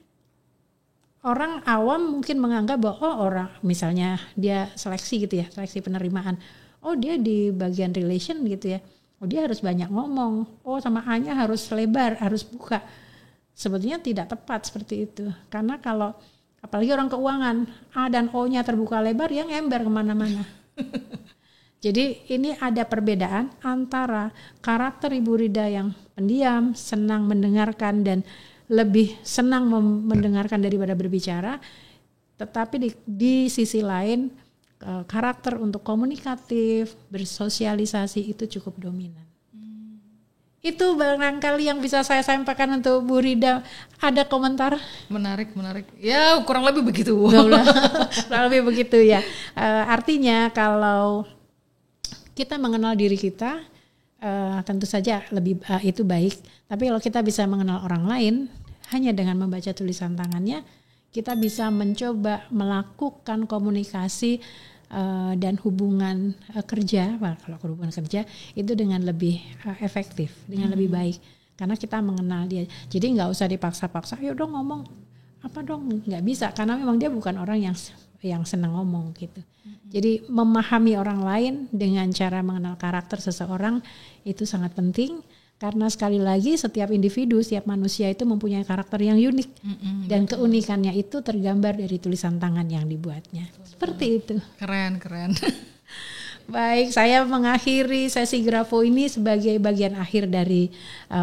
orang awam mungkin menganggap bahwa orang misalnya dia seleksi gitu ya, seleksi penerimaan. Oh dia di bagian relation gitu ya. Oh dia harus banyak ngomong. Oh sama A-nya harus lebar, harus buka. Sebetulnya tidak tepat seperti itu. Karena kalau apalagi orang keuangan, A dan O-nya terbuka lebar, yang ember kemana-mana. Jadi ini ada perbedaan antara karakter Ibu Rida yang pendiam, senang mendengarkan dan lebih senang mendengarkan daripada berbicara. Tetapi di sisi lain karakter untuk komunikatif, bersosialisasi itu cukup dominan. Itu barangkali yang bisa saya sampaikan untuk Bu Rida. Ada komentar? Menarik. Ya kurang lebih begitu. Kurang lebih begitu ya. Artinya kalau kita mengenal diri kita, tentu saja lebih itu baik. Tapi kalau kita bisa mengenal orang lain hanya dengan membaca tulisan tangannya, kita bisa mencoba melakukan komunikasi dan hubungan kerja, kalau hubungan kerja itu dengan lebih efektif, dengan lebih baik, karena kita mengenal dia. Jadi nggak usah dipaksa-paksa, ayo dong ngomong apa dong, nggak bisa, karena memang dia bukan orang yang senang ngomong gitu. Jadi memahami orang lain dengan cara mengenal karakter seseorang itu sangat penting. Karena sekali lagi setiap individu, setiap manusia itu mempunyai karakter yang unik. Dan keunikannya itu tergambar dari tulisan tangan yang dibuatnya. Seperti itu. Keren. Baik, saya mengakhiri sesi Grafo ini sebagai bagian akhir dari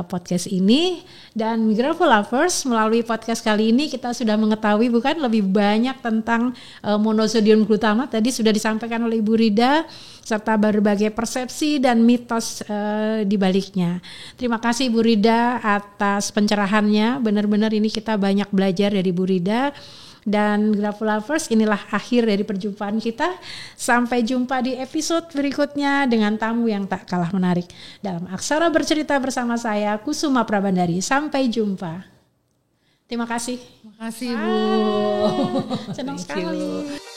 podcast ini. Dan Grafo Lovers, melalui podcast kali ini kita sudah mengetahui bukan lebih banyak tentang monosodium glutamat. Tadi sudah disampaikan oleh Ibu Rida, serta berbagai persepsi dan mitos di baliknya. Terima kasih Bu Rida atas pencerahannya. Benar-benar ini kita banyak belajar dari Bu Rida. Dan Grafo Lovers, inilah akhir dari perjumpaan kita. Sampai jumpa di episode berikutnya dengan tamu yang tak kalah menarik. Dalam Aksara Bercerita bersama saya, Kusuma Prabandari. Sampai jumpa. Terima kasih. Terima kasih Bu. Senang sekali.